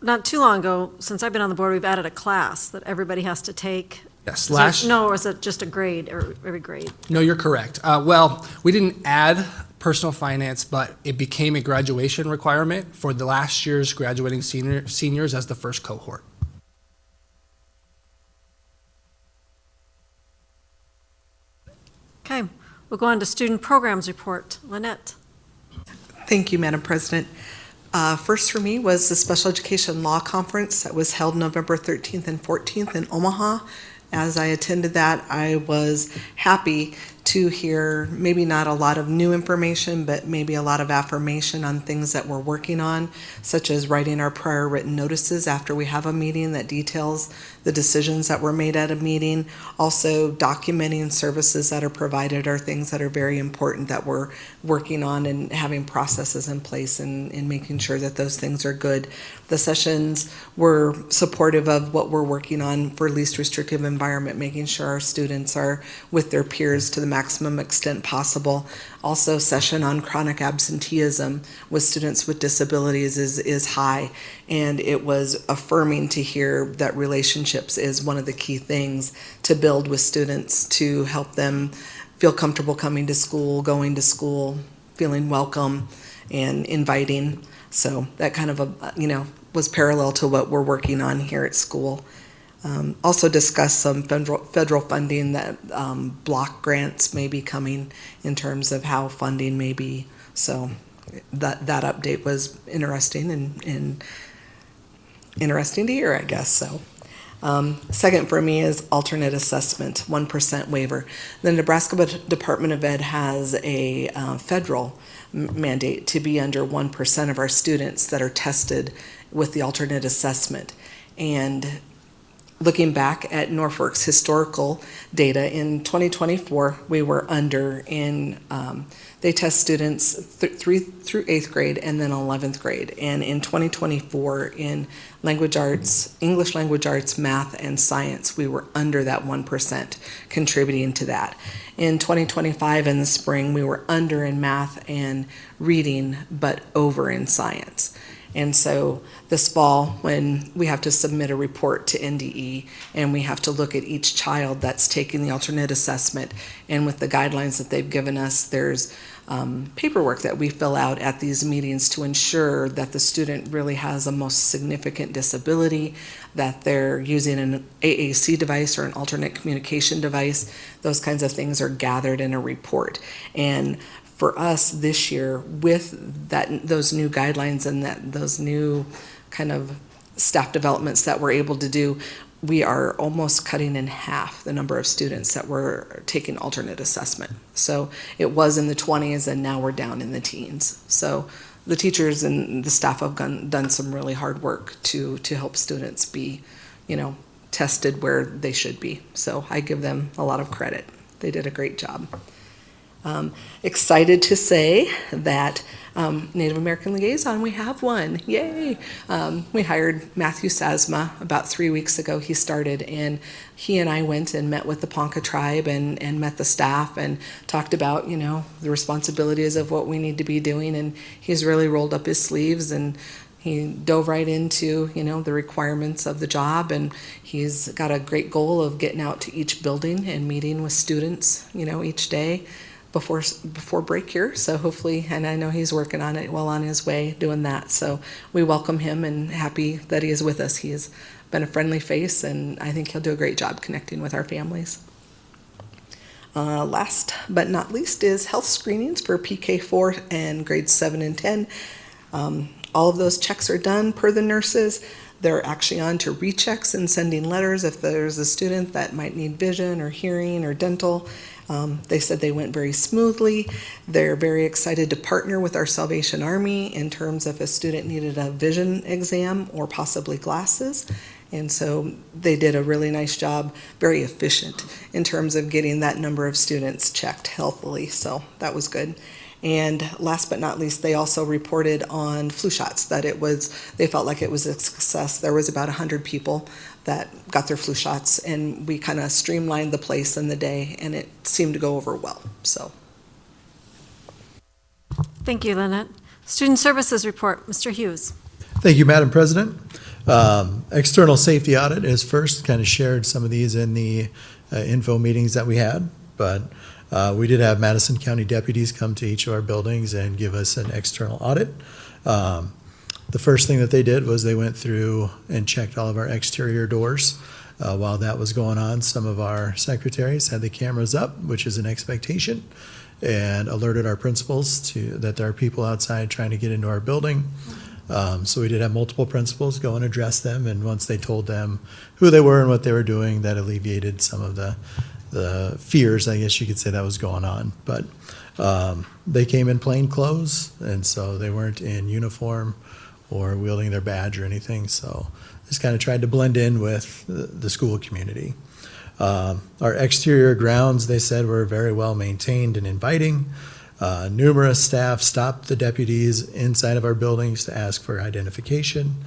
Not too long ago, since I've been on the board, we've added a class that everybody has to take. Yes, or is it just a grade, or every grade? No, you're correct. Well, we didn't add personal finance, but it became a graduation requirement for the last year's graduating seniors as the first cohort. Okay, we'll go on to student programs report. Lynette. Thank you, Madam President. First for me was the Special Education Law Conference that was held November 13th and 14th in Omaha. As I attended that, I was happy to hear maybe not a lot of new information, but maybe a lot of affirmation on things that we're working on, such as writing our prior written notices after we have a meeting that details the decisions that were made at a meeting. Also, documenting services that are provided are things that are very important that we're working on, and having processes in place and making sure that those things are good. The sessions were supportive of what we're working on for least restrictive environment, making sure our students are with their peers to the maximum extent possible. Also, session on chronic absenteeism with students with disabilities is high, and it was affirming to hear that relationships is one of the key things to build with students to help them feel comfortable coming to school, going to school, feeling welcome and inviting. So that kind of was parallel to what we're working on here at school. Also discussed some federal funding that block grants may be coming in terms of how funding may be. So that update was interesting and interesting to hear, I guess. So second for me is alternate assessment, 1% waiver. The Nebraska Department of Ed has a federal mandate to be under 1% of our students that are tested with the alternate assessment. And looking back at Norfolk's historical data, in 2024, we were under in, they test students 3 through 8th grade and then 11th grade. And in 2024, in language arts, English language arts, math, and science, we were under that 1%, contributing to that. In 2025, in the spring, we were under in math and reading, but over in science. And so this fall, when we have to submit a report to NDE and we have to look at each child that's taking the alternate assessment, and with the guidelines that they've given us, there's paperwork that we fill out at these meetings to ensure that the student really has a most significant disability, that they're using an AAC device or an alternate communication device. Those kinds of things are gathered in a report. And for us this year, with those new guidelines and those new kind of staff developments that we're able to do, we are almost cutting in half the number of students that were taking alternate assessment. So it was in the 20s and now we're down in the teens. So the teachers and the staff have done some really hard work to help students be, tested where they should be. So I give them a lot of credit. They did a great job. Excited to say that Native American liaison, we have one. Yay! We hired Matthew Sasma about 3 weeks ago. He started, and he and I went and met with the Ponca tribe and met the staff and talked about, the responsibilities of what we need to be doing. And he's really rolled up his sleeves and he dove right into, the requirements of the job, and he's got a great goal of getting out to each building and meeting with students, each day before break here. So hopefully, and I know he's working on it, well on his way doing that. So we welcome him and happy that he is with us. He has been a friendly face, and I think he'll do a great job connecting with our families. Last but not least is health screenings for PK4 and grades 7 and 10. All of those checks are done per the nurses. They're actually on to rechecks and sending letters if there's a student that might need vision or hearing or dental. They said they went very smoothly. They're very excited to partner with our Salvation Army in terms of if a student needed a vision exam or possibly glasses. And so they did a really nice job, very efficient in terms of getting that number of students checked healthily. So that was good. And last but not least, they also reported on flu shots, that they felt like it was a success. There was about 100 people that got their flu shots, and we kind of streamlined the place in the day, and it seemed to go over well. So, Thank you, Lynette. Student Services Report, Mr. Hughes. Thank you, Madam President. External safety audit is first. Kind of shared some of these in the info meetings that we had, but we did have Madison County deputies come to each of our buildings and give us an external audit. The first thing that they did was they went through and checked all of our exterior doors. While that was going on, some of our secretaries had the cameras up, which is an expectation, and alerted our principals that there are people outside trying to get into our building. So we did have multiple principals go and address them, and once they told them who they were and what they were doing, that alleviated some of the fears, I guess you could say, that was going on. But they came in plain clothes, and so they weren't in uniform or wielding their badge or anything. So just kind of tried to blend in with the school community. Our exterior grounds, they said, were very well maintained and inviting. Numerous staff stopped the deputies inside of our buildings to ask for identification.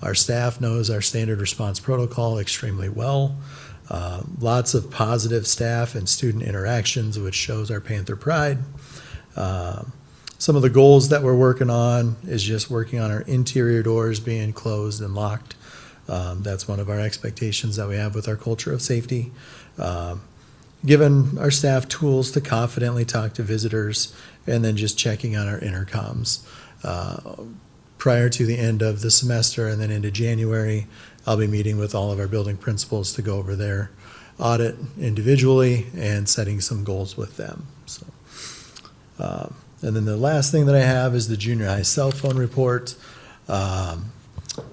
Our staff knows our standard response protocol extremely well. Lots of positive staff and student interactions, which shows our Panther pride. Some of the goals that we're working on is just working on our interior doors being closed and locked. That's one of our expectations that we have with our culture of safety. Giving our staff tools to confidently talk to visitors, and then just checking on our intercoms. Prior to the end of the semester and then into January, I'll be meeting with all of our building principals to go over their audit individually and setting some goals with them. So, and then the last thing that I have is the junior high cell phone report.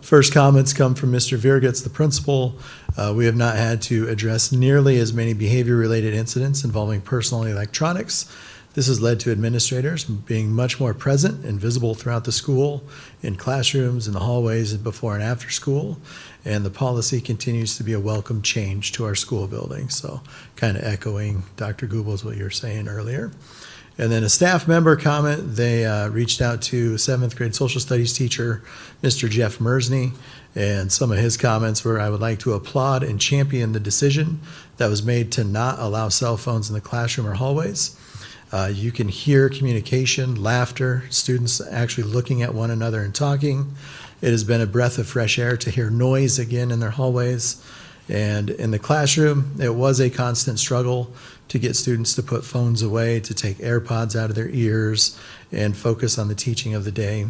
First comments come from Mr. Virgitz, the principal. We have not had to address nearly as many behavior-related incidents involving personal electronics This has led to administrators being much more present and visible throughout the school, in classrooms, in the hallways, and before and after school. And the policy continues to be a welcome change to our school building. So kind of echoing Dr. Goebel's what you were saying earlier. And then a staff member comment, they reached out to 7th grade social studies teacher, Mr. Jeff Mersney, and some of his comments were, I would like to applaud and champion the decision that was made to not allow cell phones in the classroom or hallways. You can hear communication, laughter, students actually looking at one another and talking. It has been a breath of fresh air to hear noise again in their hallways. And in the classroom, it was a constant struggle to get students to put phones away, to take AirPods out of their ears, and focus on the teaching of the day.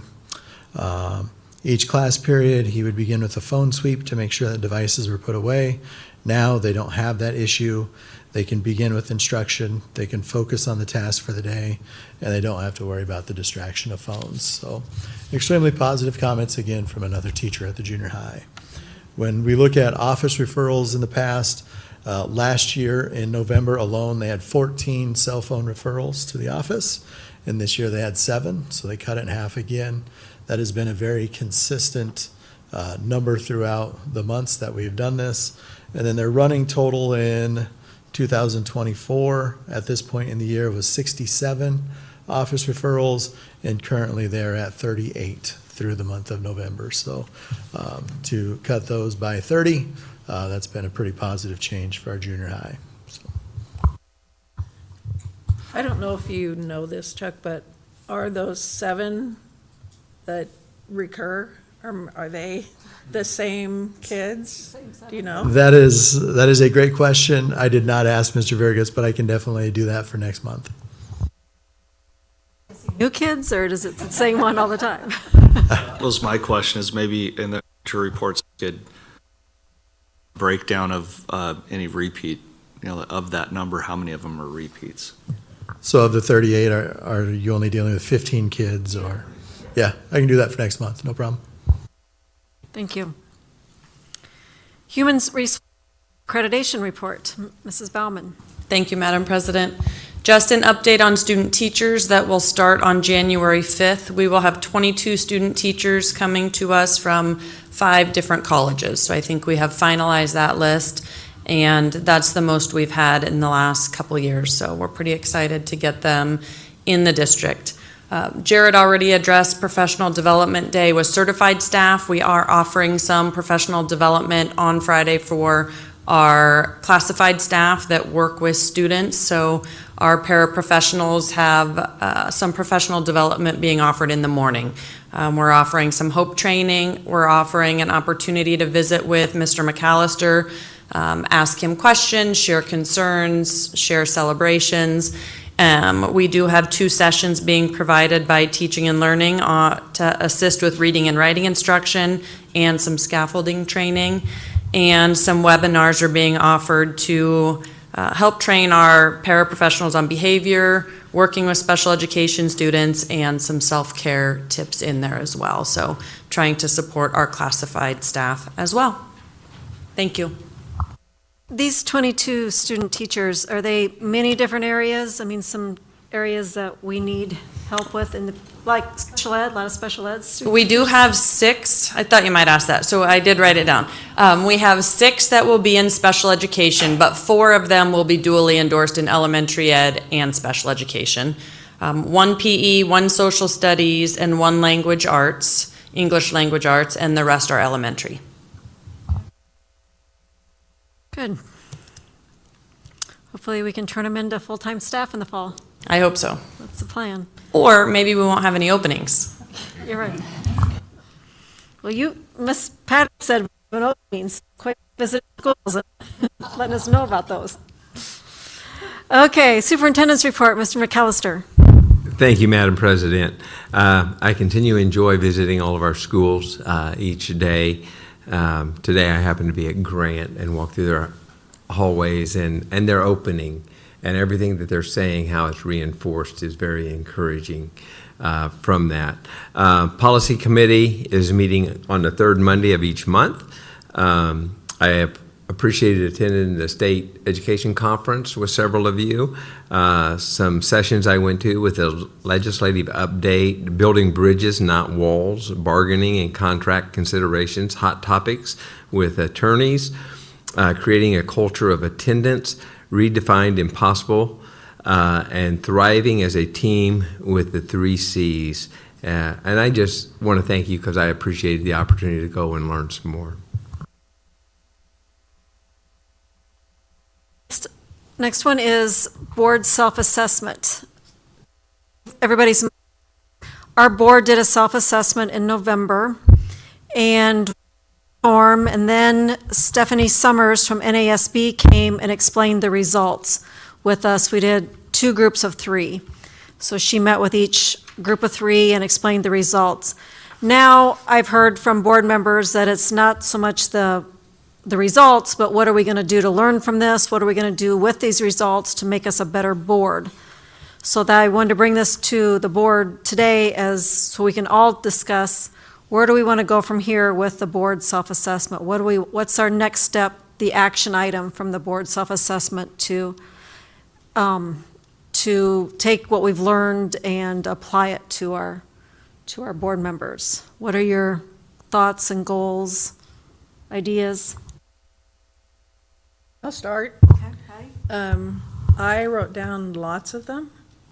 Each class period, he would begin with a phone sweep to make sure that devices were put away. Now they don't have that issue. They can begin with instruction, they can focus on the task for the day, and they don't have to worry about the distraction of phones. So extremely positive comments again from another teacher at the junior high. When we look at office referrals in the past, last year in November alone, they had 14 cell phone referrals to the office, and this year they had 7, so they cut it in half again. That has been a very consistent number throughout the months that we've done this. And then their running total in 2024 at this point in the year was 67 office referrals, and currently they're at 38 through the month of November. So to cut those by 30, that's been a pretty positive change for our junior high. So. I don't know if you know this, Chuck, but are those 7 that recur, or are they the same kids? Do you know? That is a great question. I did not ask Mr. Virgus, but I can definitely do that for next month. New kids, or is it the same one all the time? That was my question, is maybe in the future reports, could breakdown of any repeat, of that number, how many of them are repeats? So of the 38, are you only dealing with 15 kids, or? Yeah, I can do that for next month, no problem. Thank you. Human Resource Accreditation Report, Mrs. Baumann. Thank you, Madam President. Just an update on student teachers that will start on January 5th. We will have 22 student teachers coming to us from 5 different colleges. So I think we have finalized that list, and that's the most we've had in the last couple years. So we're pretty excited to get them in the district. Jared already addressed Professional Development Day with certified staff. We are offering some professional development on Friday for our classified staff that work with students. So our paraprofessionals have some professional development being offered in the morning. We're offering some HOPE training. We're offering an opportunity to visit with Mr. McAllister, ask him questions, share concerns, share celebrations. We do have 2 sessions being provided by Teaching and Learning to assist with reading and writing instruction, and some scaffolding training. And some webinars are being offered to help train our paraprofessionals on behavior, working with special education students, and some self-care tips in there as well. So trying to support our classified staff as well. Thank you. These 22 student teachers, are they many different areas? I mean, some areas that we need help with, like special ed, a lot of special ed students? We do have 6. I thought you might ask that, so I did write it down. We have 6 that will be in special education, but 4 of them will be dually endorsed in elementary ed and special education. 1 PE, 1 social studies, and 1 language arts, English language arts, and the rest are elementary. Good. Hopefully we can turn them into full-time staff in the fall. I hope so. That's the plan. Or maybe we won't have any openings. You're right. Well, Miss Pat said openings, quite visit schools and letting us know about those. Okay, Superintendent's report, Mr. McAllister. Thank you, Madam President. I continue to enjoy visiting all of our schools each day. Today I happened to be at Grant and walked through their hallways and their opening, and everything that they're saying, how it's reinforced, is very encouraging from that. Policy Committee is meeting on the 3rd Monday of each month. I appreciated attending the state education conference with several of you. Some sessions I went to with the legislative update, building bridges, not walls, bargaining and contract considerations, hot topics with attorneys, creating a culture of attendance, redefined impossible, and thriving as a team with the 3 C's. And I just want to thank you because I appreciated the opportunity to go and learn some more. Next one is board self-assessment. Our board did a self-assessment in November, and then Stephanie Summers from NASB came and explained the results with us. We did 2 groups of 3. So she met with each group of 3 and explained the results. Now I've heard from board members that it's not so much the results, but what are we going to do to learn from this? What are we going to do with these results to make us a better board? So that I wanted to bring this to the board today so we can all discuss where do we want to go from here with the board self-assessment? What's our next step, the action item from the board self-assessment to take what we've learned and apply it to our board members? What are your thoughts and goals, ideas? I'll start. I wrote down lots of them.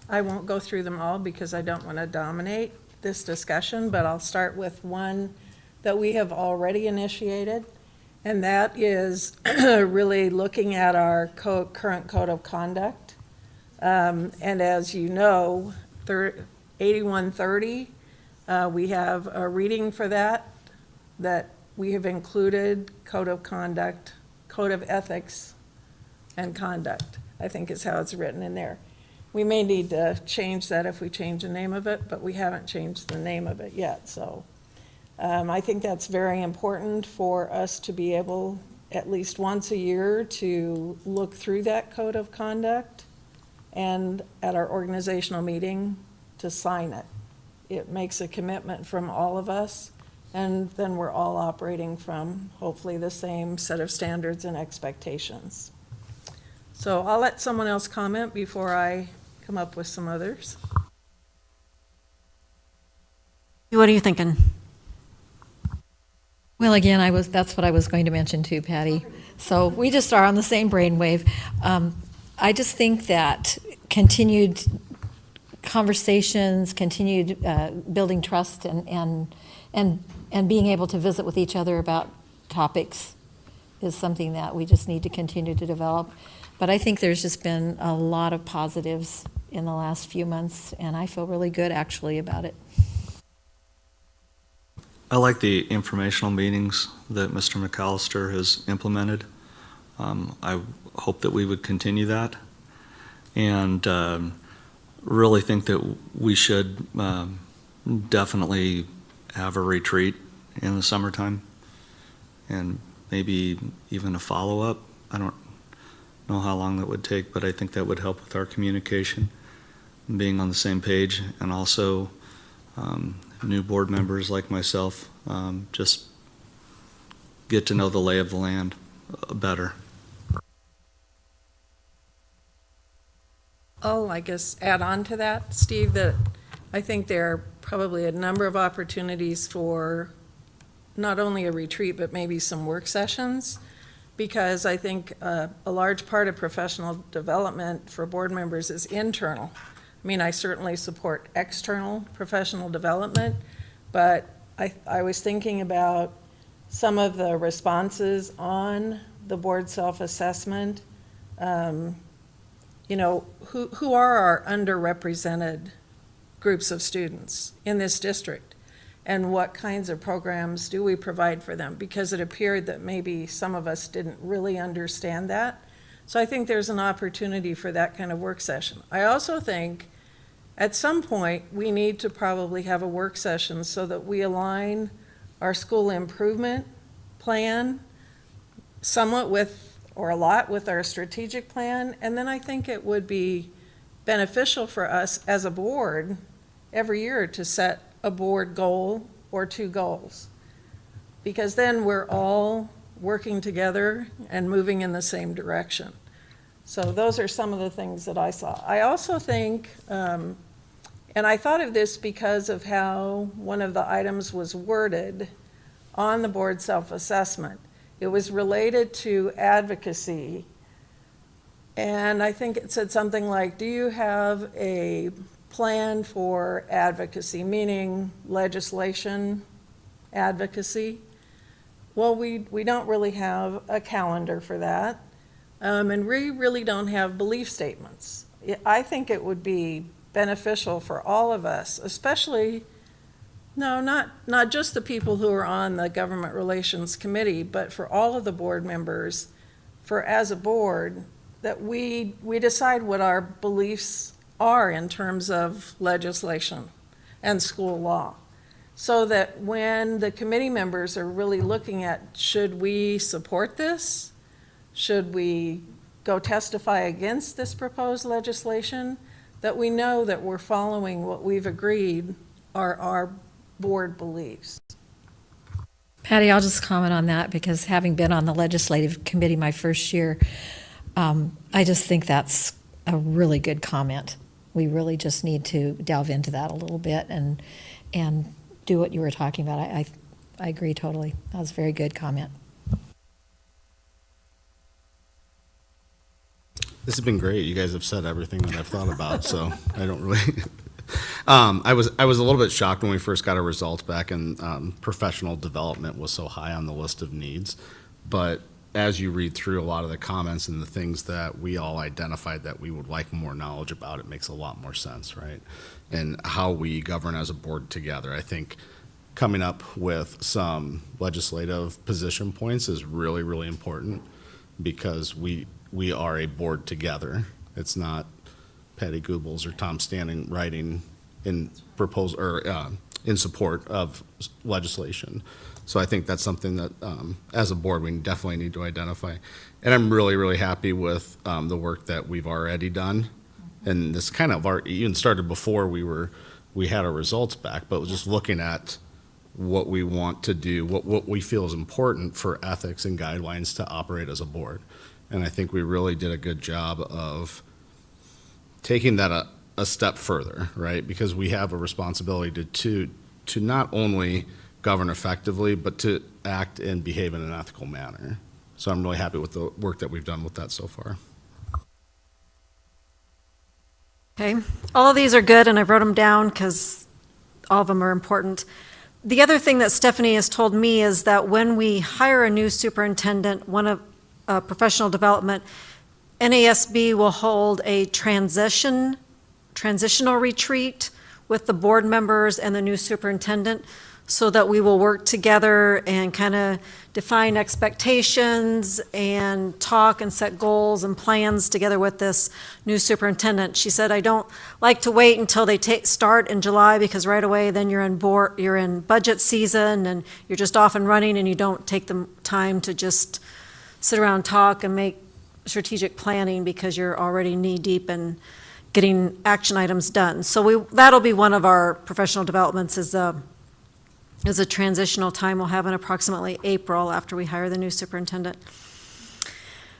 I won't go through them all because I don't want to dominate this discussion, but I'll start with one that we have already initiated, and that is really looking at our current code of conduct. And as you know, 8130, we have a reading for that we have included code of conduct, code of ethics and conduct, I think is how it's written in there. We may need to change that if we change the name of it, but we haven't changed the name of it yet. So I think that's very important for us to be able at least once a year to look through that code of conduct and at our organizational meeting to sign it. It makes a commitment from all of us, and then we're all operating from hopefully the same set of standards and expectations. So I'll let someone else comment before I come up with some others. What are you thinking? Well, again, that's what I was going to mention too, Patty. So we just are on the same brainwave. I just think that continued conversations, continued building trust and being able to visit with each other about topics is something that we just need to continue to develop. But I think there's just been a lot of positives in the last few months, and I feel really good actually about it. I like the informational meetings that Mr. McAllister has implemented. I hope that we would continue that, and really think that we should definitely have a retreat in the summertime, and maybe even a follow-up. I don't know how long that would take, but I think that would help with our communication, being on the same page, and also new board members like myself just get to know the lay of the land better. I'll, I guess, add on to that, Steve, that I think there are probably a number of opportunities for not only a retreat, but maybe some work sessions, because I think a large part of professional development for board members is internal. I mean, I certainly support external professional development, but I was thinking about some of the responses on the board self-assessment. You know, who are our underrepresented groups of students in this district? And what kinds of programs do we provide for them? Because it appeared that maybe some of us didn't really understand that. So I think there's an opportunity for that kind of work session. I also think at some point we need to probably have a work session so that we align our school improvement plan somewhat with, or a lot with, our strategic plan. And then I think it would be beneficial for us as a board every year to set a board goal or 2 goals. Because then we're all working together and moving in the same direction. So those are some of the things that I saw. I also think, and I thought of this because of how one of the items was worded on the board self-assessment. It was related to advocacy. And I think it said something like, do you have a plan for advocacy, meaning legislation advocacy? Well, we don't really have a calendar for that. And we really don't have belief statements. I think it would be beneficial for all of us, especially, no, not just the people who are on the Government Relations Committee, but for all of the board members, for as a board, that we decide what our beliefs are in terms of legislation and school law. So that when the committee members are really looking at, should we support this? Should we go testify against this proposed legislation? That we know that we're following what we've agreed are our board beliefs. Patty, I'll just comment on that because having been on the legislative committee my first year, I just think that's a really good comment. We really just need to delve into that a little bit and do what you were talking about. I agree totally. That was a very good comment. This has been great. You guys have said everything that I've thought about, so I don't really. I was a little bit shocked when we first got our results back, and professional development was so high on the list of needs. But as you read through a lot of the comments and the things that we all identified that we would like more knowledge about, it makes a lot more sense, right? And how we govern as a board together. I think coming up with some legislative position points is really, really important because we are a board together. It's not Patty Goebbels or Tom Standing writing in proposal or in support of legislation. So I think that's something that, as a board, we definitely need to identify. And I'm really, really happy with the work that we've already done. And this kind of even started before we had our results back, but just looking at what we want to do, what we feel is important for ethics and guidelines to operate as a board. And I think we really did a good job of taking that a step further, right? Because we have a responsibility to not only govern effectively, but to act and behave in an ethical manner. So I'm really happy with the work that we've done with that so far. Okay, all of these are good, and I wrote them down because all of them are important. The other thing that Stephanie has told me is that when we hire a new superintendent, one of professional development, NASB will hold a transitional retreat with the board members and the new superintendent so that we will work together and kind of define expectations and talk and set goals and plans together with this new superintendent. She said, I don't like to wait until they start in July because right away then you're in budget season and you're just off and running and you don't take the time to just sit around, talk, and make strategic planning because you're already knee-deep in getting action items done. So that'll be one of our professional developments is a transitional time we'll have in approximately April after we hire the new superintendent.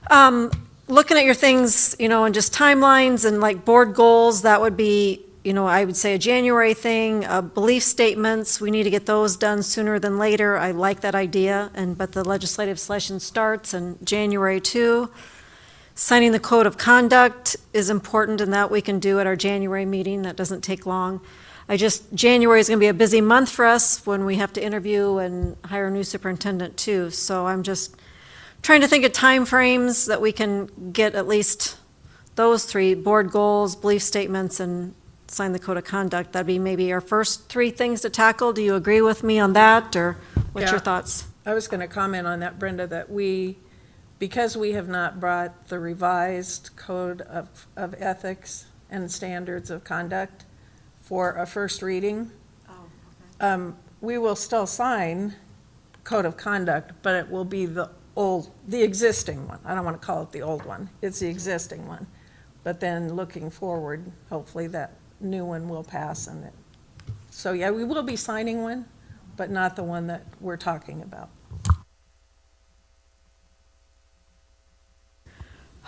Looking at your things, and just timelines and like board goals, that would be, I would say a January thing. Belief statements, we need to get those done sooner than later. I like that idea, but the legislative session starts in January too. Signing the code of conduct is important, and that we can do at our January meeting. That doesn't take long. January is going to be a busy month for us when we have to interview and hire a new superintendent too. So I'm just trying to think of time frames that we can get at least those three, board goals, belief statements, and sign the code of conduct. That'd be maybe our first three things to tackle. Do you agree with me on that, or what's your thoughts? I was going to comment on that, Brenda, that because we have not brought the revised code of ethics and standards of conduct for a first reading, we will still sign code of conduct, but it will be the existing one. I don't want to call it the old one. It's the existing one. But then looking forward, hopefully that new one will pass. So yeah, we will be signing one, but not the one that we're talking about.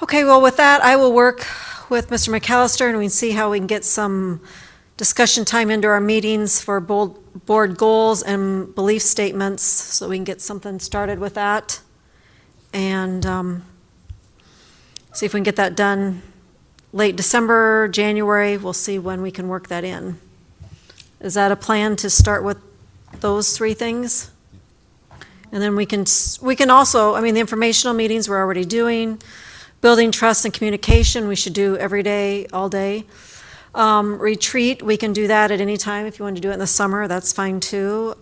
Okay, well, with that, I will work with Mr. McAllister, and we can see how we can get some discussion time into our meetings for board goals and belief statements, so we can get something started with that. And see if we can get that done late December, January. We'll see when we can work that in. Is that a plan to start with those three things? And then we can also, I mean, the informational meetings we're already doing. Building trust and communication, we should do every day, all day. Retreat, we can do that at any time. If you want to do it in the summer, that's fine too.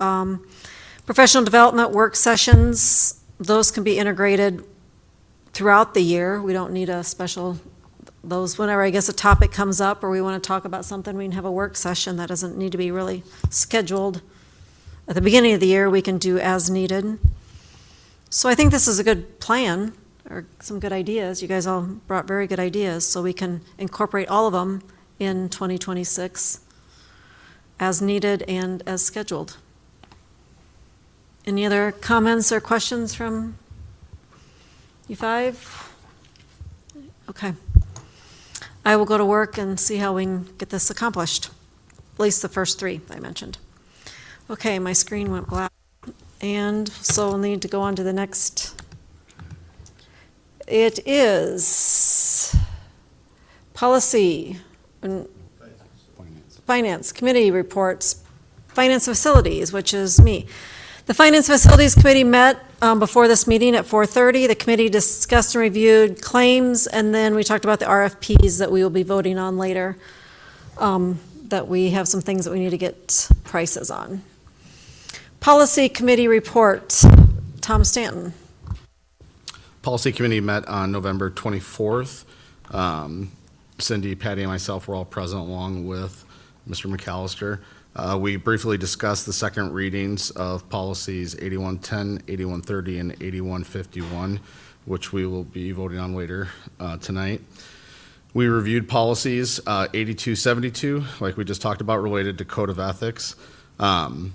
Professional development work sessions, those can be integrated throughout the year. We don't need a special, those, whenever I guess a topic comes up or we want to talk about something, we can have a work session. That doesn't need to be really scheduled. At the beginning of the year, we can do as needed. So I think this is a good plan, or some good ideas. You guys all brought very good ideas, so we can incorporate all of them in 2026 as needed and as scheduled. Any other comments or questions from you five? Okay. I will go to work and see how we can get this accomplished, at least the first three I mentioned. Okay, my screen went black, and so we'll need to go on to the next. It is policy and finance committee reports, finance facilities, which is me. The Finance Facilities Committee met before this meeting at 4:30. The committee discussed and reviewed claims, and then we talked about the RFPs that we will be voting on later, that we have some things that we need to get prices on. Policy Committee report, Tom Stanton. Policy Committee met on November 24th. Cindy, Patty, and myself were all present along with Mr. McAllister. We briefly discussed the second readings of policies 8110, 8130, and 8151, which we will be voting on later tonight. We reviewed policies 8272, like we just talked about, related to Code of Ethics. We're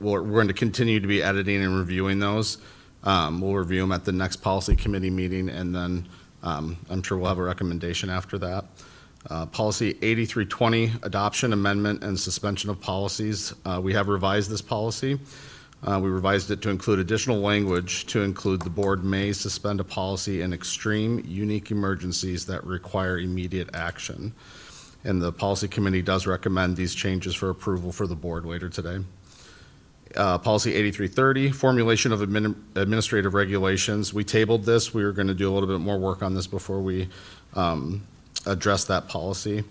going to continue to be editing and reviewing those. We'll review them at the next policy committee meeting, and then I'm sure we'll have a recommendation after that. Policy 8320, adoption, amendment, and suspension of policies. We have revised this policy. We revised it to include additional language to include the board may suspend a policy in extreme, unique emergencies that require immediate action. And the policy committee does recommend these changes for approval for the board later today. Policy 8330, formulation of administrative regulations. We tabled this. We were going to do a little bit more work on this before we address that policy.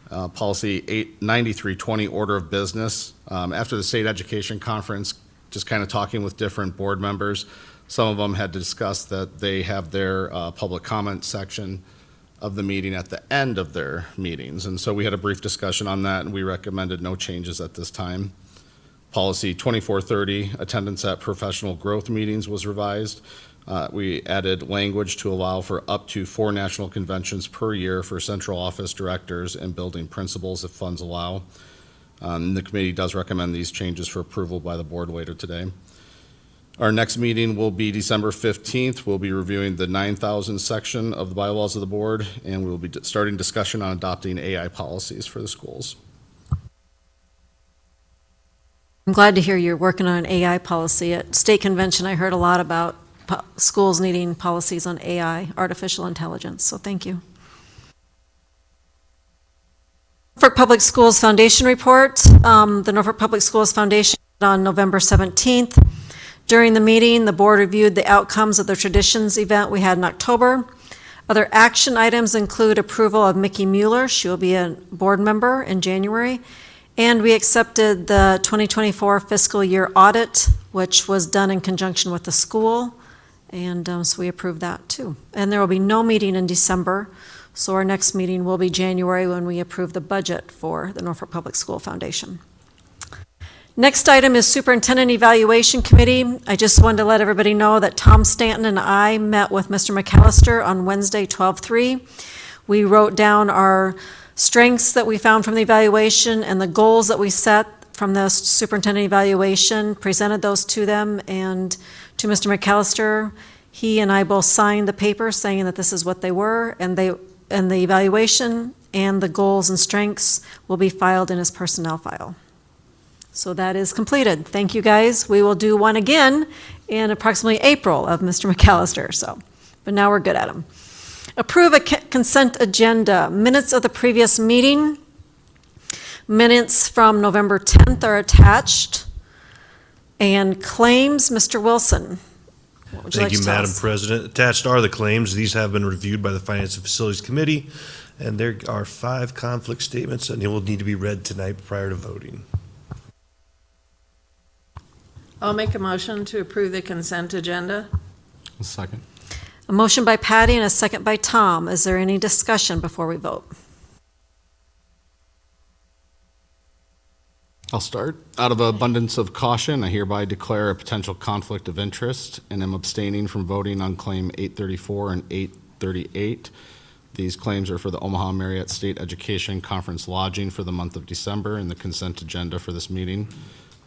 Policy 9320, order of business. After the state education conference, just kind of talking with different board members, some of them had discussed that they have their public comment section of the meeting at the end of their meetings. And so we had a brief discussion on that, and we recommended no changes at this time. Policy 2430, attendance at professional growth meetings, was revised. We added language to allow for up to 4 national conventions per year for central office directors and building principals if funds allow. The committee does recommend these changes for approval by the board later today. Our next meeting will be December 15th. We'll be reviewing the 9,000 section of the bylaws of the board, and we'll be starting discussion on adopting AI policies for the schools. I'm glad to hear you're working on an AI policy. At state convention, I heard a lot about schools needing policies on AI, artificial intelligence, so thank you. Norfolk Public Schools Foundation report. The Norfolk Public Schools Foundation on November 17th. During the meeting, the board reviewed the outcomes of the traditions event we had in October. Other action items include approval of Mickey Mueller. She will be a board member in January. And we accepted the 2024 fiscal year audit, which was done in conjunction with the school. And so we approved that too. And there will be no meeting in December. So our next meeting will be January when we approve the budget for the Norfolk Public School Foundation. Next item is Superintendent Evaluation Committee. I just wanted to let everybody know that Tom Stanton and I met with Mr. McAllister on Wednesday, 12/3. We wrote down our strengths that we found from the evaluation and the goals that we set from the superintendent evaluation, presented those to them and to Mr. McAllister. He and I both signed the paper saying that this is what they were, and the evaluation and the goals and strengths will be filed in his personnel file. So that is completed. Thank you, guys. We will do one again in approximately April of Mr. McAllister, but now we're good at them. Approve a consent agenda. Minutes of the previous meeting. Minutes from November 10th are attached. And claims, Mr. Wilson. What would you like Thank you, to tell Madam us? President. Attached are the claims. These have been reviewed by the Finance and Facilities Committee, and there are 5 conflict statements, and they will need to be read tonight prior to voting. I'll make a motion to approve the consent agenda. A second. A motion by Patty and a second by Tom. Is there any discussion before we vote? I'll start. Out of abundance of caution, I hereby declare a potential conflict of interest and am abstaining from voting on claim 834 and 838. These claims are for the Omaha Marriott State Education Conference lodging for the month of December and the consent agenda for this meeting.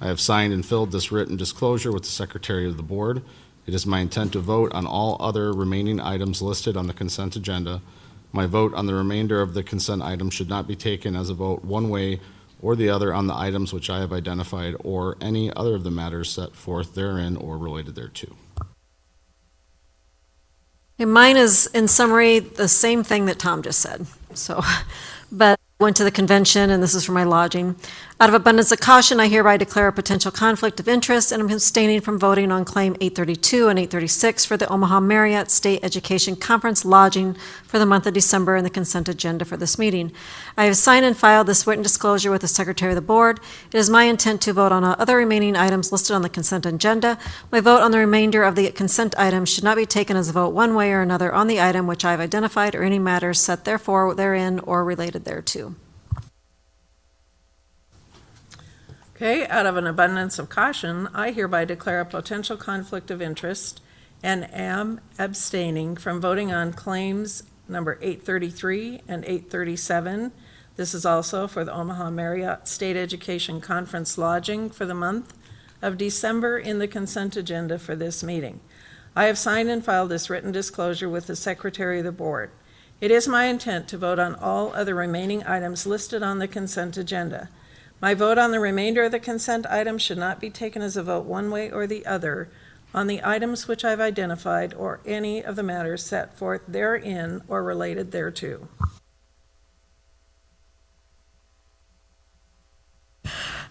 I have signed and filled this written disclosure with the Secretary of the Board. It is my intent to vote on all other remaining items listed on the consent agenda. My vote on the remainder of the consent items should not be taken as a vote one way or the other on the items which I have identified or any other of the matters set forth therein or related thereto. And mine is, in summary, the same thing that Tom just said. But I went to the convention, and this is for my lodging. Out of abundance of caution, I hereby declare a potential conflict of interest and am abstaining from voting on claim 832 and 836 for the Omaha Marriott State Education Conference lodging for the month of December and the consent agenda for this meeting. I have signed and filed this written disclosure with the Secretary of the Board. It is my intent to vote on all other remaining items listed on the consent agenda. My vote on the remainder of the consent items should not be taken as a vote one way or another on the item which I have identified or any matters set therefore therein or related thereto. Okay, out of an abundance of caution, I hereby declare a potential conflict of interest and am abstaining from voting on claims number 833 and 837. This is also for the Omaha Marriott State Education Conference lodging for the month of December in the consent agenda for this meeting. I have signed and filed this written disclosure with the Secretary of the Board. It is my intent to vote on all other remaining items listed on the consent agenda. My vote on the remainder of the consent items should not be taken as a vote one way or the other on the items which I've identified or any of the matters set forth therein or related thereto.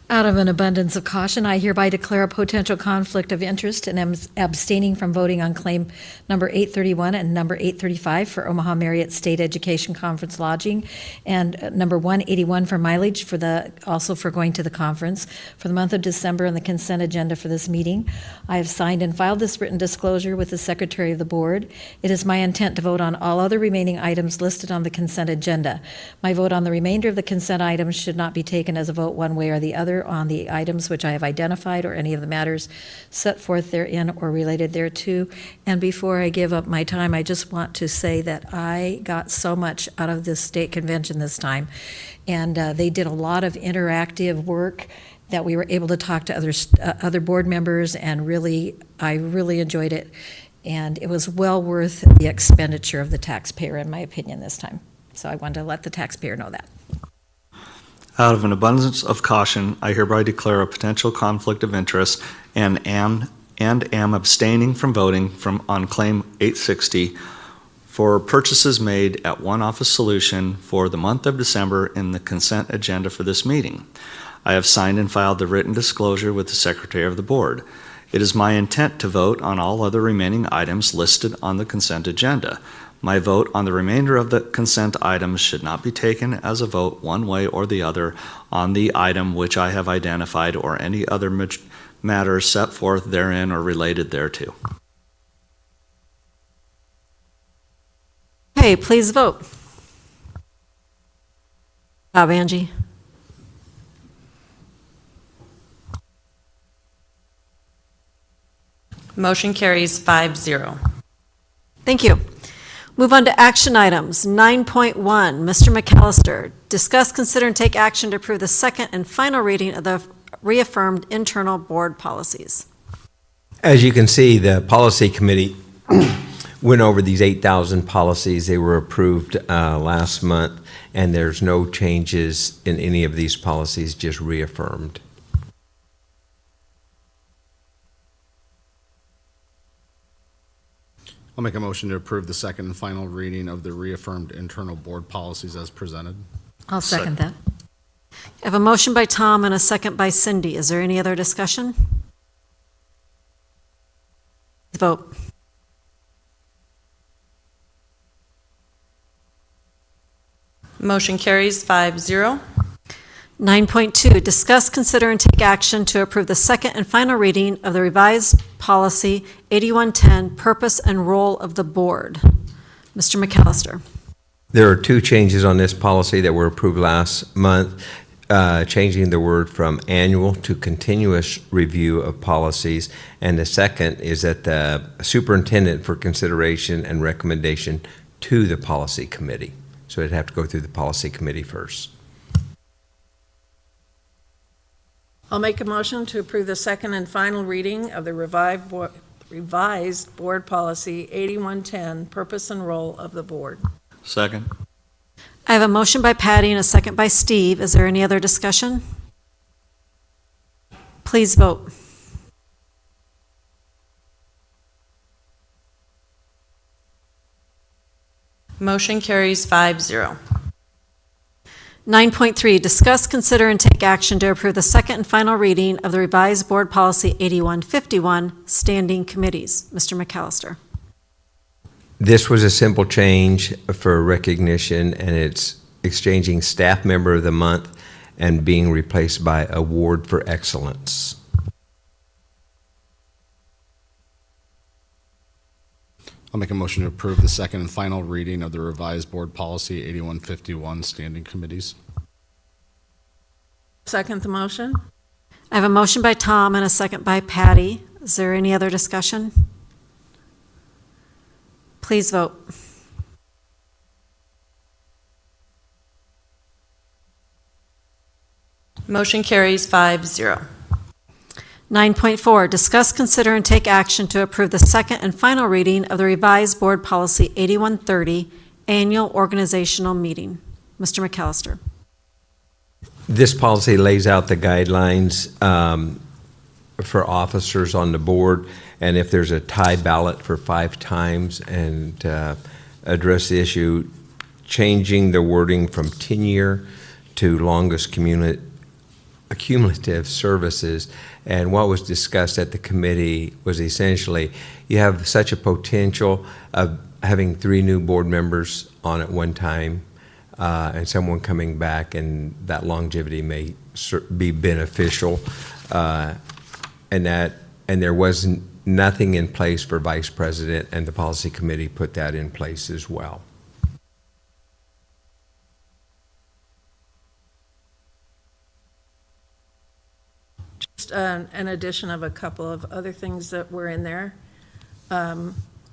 Out of an abundance of caution, I hereby declare a potential conflict of interest and am abstaining from voting on claim number 831 and number 835 for Omaha Marriott State Education Conference lodging, and number 181 for mileage also for going to the conference for the month of December and the consent agenda for this meeting. I have signed and filed this written disclosure with the Secretary of the Board. It is my intent to vote on all other remaining items listed on the consent agenda. My vote on the remainder of the consent items should not be taken as a vote one way or the other on the items which I have identified or any of the matters set forth therein or related thereto. And before I give up my time, I just want to say that I got so much out of this state convention this time. And they did a lot of interactive work that we were able to talk to other board members, and I really enjoyed it. And it was well worth the expenditure of the taxpayer, in my opinion, this time. So I wanted to let the taxpayer know that. Out of an abundance of caution, I hereby declare a potential conflict of interest and am abstaining from voting on claim 860 for purchases made at One Office Solution for the month of December in the consent agenda for this meeting. I have signed and filed the written disclosure with the Secretary of the Board. It is my intent to vote on all other remaining items listed on the consent agenda. My vote on the remainder of the consent items should not be taken as a vote one way or the other on the item which I have identified or any other matters set forth therein or related thereto. Okay, please vote. Bob, Angie. Motion carries 5-0. Thank you. Move on to action items. 9.1, Mr. McAllister, discuss, consider, and take action to approve the second and final reading of the reaffirmed internal board policies. As you can see, the policy committee went over these 8,000 policies. They were approved last month, and there's no changes in any of these policies, just reaffirmed. I'll make a motion to approve the second and final reading of the reaffirmed internal board policies as presented. I'll second that. I have a motion by Tom and a second by Cindy. Is there any other discussion? Vote. Motion carries 5-0. 9.2, discuss, consider, and take action to approve the second and final reading of the revised policy 8110, purpose and role of the board. Mr. McAllister. There are two changes on this policy that were approved last month, changing the word from annual to continuous review of policies. And the second is that the superintendent for consideration and recommendation to the policy committee. So it'd have to go through the policy committee first. I'll make a motion to approve the second and final reading of the revised board policy 8110, purpose and role of the board. Second. I have a motion by Patty and a second by Steve. Is there any other discussion? Please vote. Motion carries 5-0. 9.3, discuss, consider, and take action to approve the second and final reading of the revised board policy 8151, standing committees. Mr. McAllister. This was a simple change for recognition, and it's exchanging staff member of the month and being replaced by award for excellence. I'll make a motion to approve the second and final reading of the revised board policy 8151, standing committees. Second the motion. I have a motion by Tom and a second by Patty. Is there any other discussion? Please vote. Motion carries 5-0. 9.4, discuss, consider, and take action to approve the second and final reading of the revised board policy 8130, annual organizational meeting. Mr. McAllister. This policy lays out the guidelines for officers on the board, and if there's a tie ballot for 5 times, and address the issue, changing the wording from tenure to longest cumulative services. And what was discussed at the committee was essentially, you have such a potential of having 3 new board members on at one time, and someone coming back, and that longevity may be beneficial. And there wasn't nothing in place for vice president, and the policy committee put that in place as well. Just an addition of a couple of other things that were in there.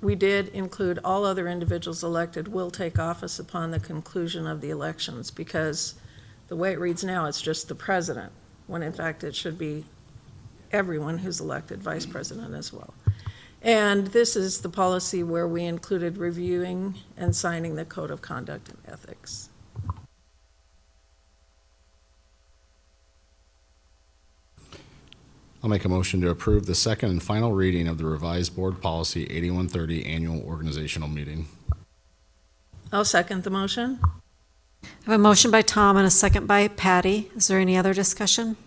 We did include all other individuals elected will take office upon the conclusion of the elections, because the way it reads now, it's just the president, when in fact it should be everyone who's elected, vice president as well. And this is the policy where we included reviewing and signing the code of conduct and ethics. I'll make a motion to approve the second and final reading of the revised board policy 8130, annual organizational meeting. I'll second the motion. I have a motion by Tom and a second by Patty. Is there any other discussion?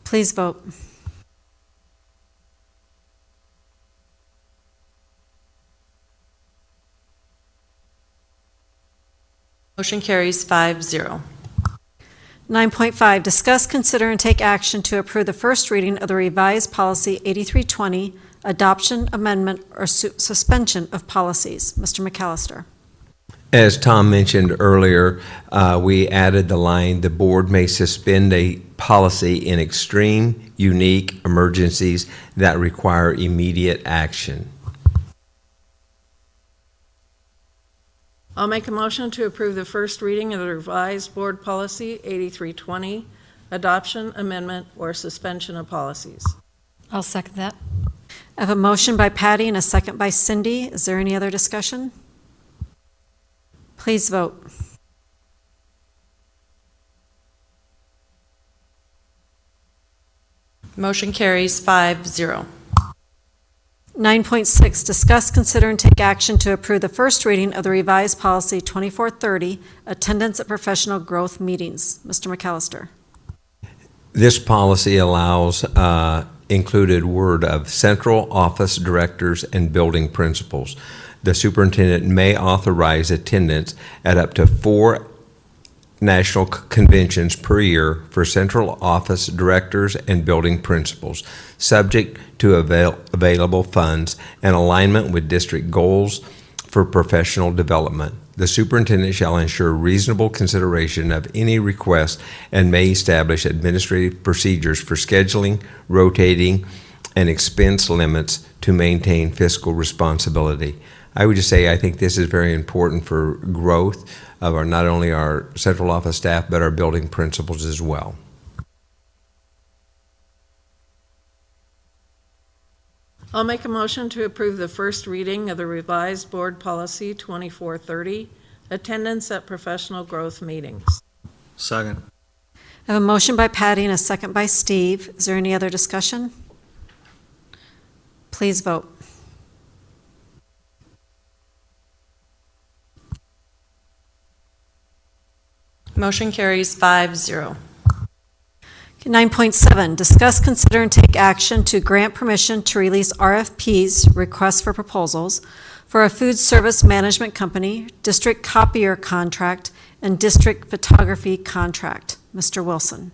Please vote. Motion carries 5-0. 9.5, discuss, consider, and take action to approve the first reading of the revised policy 8320, adoption, amendment, or suspension of policies. Mr. McAllister. As Tom mentioned earlier, we added the line, the board may suspend a policy in extreme, unique emergencies that require immediate action. I'll make a motion to approve the first reading of the revised board policy 8320, adoption, amendment, or suspension of policies. I'll second that. I have a motion by Patty and a second by Cindy. Is there any other discussion? Please vote. Motion carries 5-0. 9.6, discuss, consider, and take action to approve the first reading of the revised policy 2430, attendance at professional growth meetings. Mr. McAllister. This policy allows included word of central office directors and building principals. The superintendent may authorize attendance at up to 4 national conventions per year for central office directors and building principals, subject to available funds and alignment with district goals for professional development. The superintendent shall ensure reasonable consideration of any request and may establish administrative procedures for scheduling, rotating, and expense limits to maintain fiscal responsibility. I would just say I think this is very important for growth of our, not only our central office staff, but our building principals as well. I'll make a motion to approve the first reading of the revised board policy 2430, attendance at professional growth meetings. Second. I have a motion by Patty and a second by Steve. Is there any other discussion? Please vote. Motion carries 5-0. 9.7, discuss, consider, and take action to grant permission to release RFPs, requests for proposals, for a food service management company, district copier contract, and district photography contract. Mr. Wilson.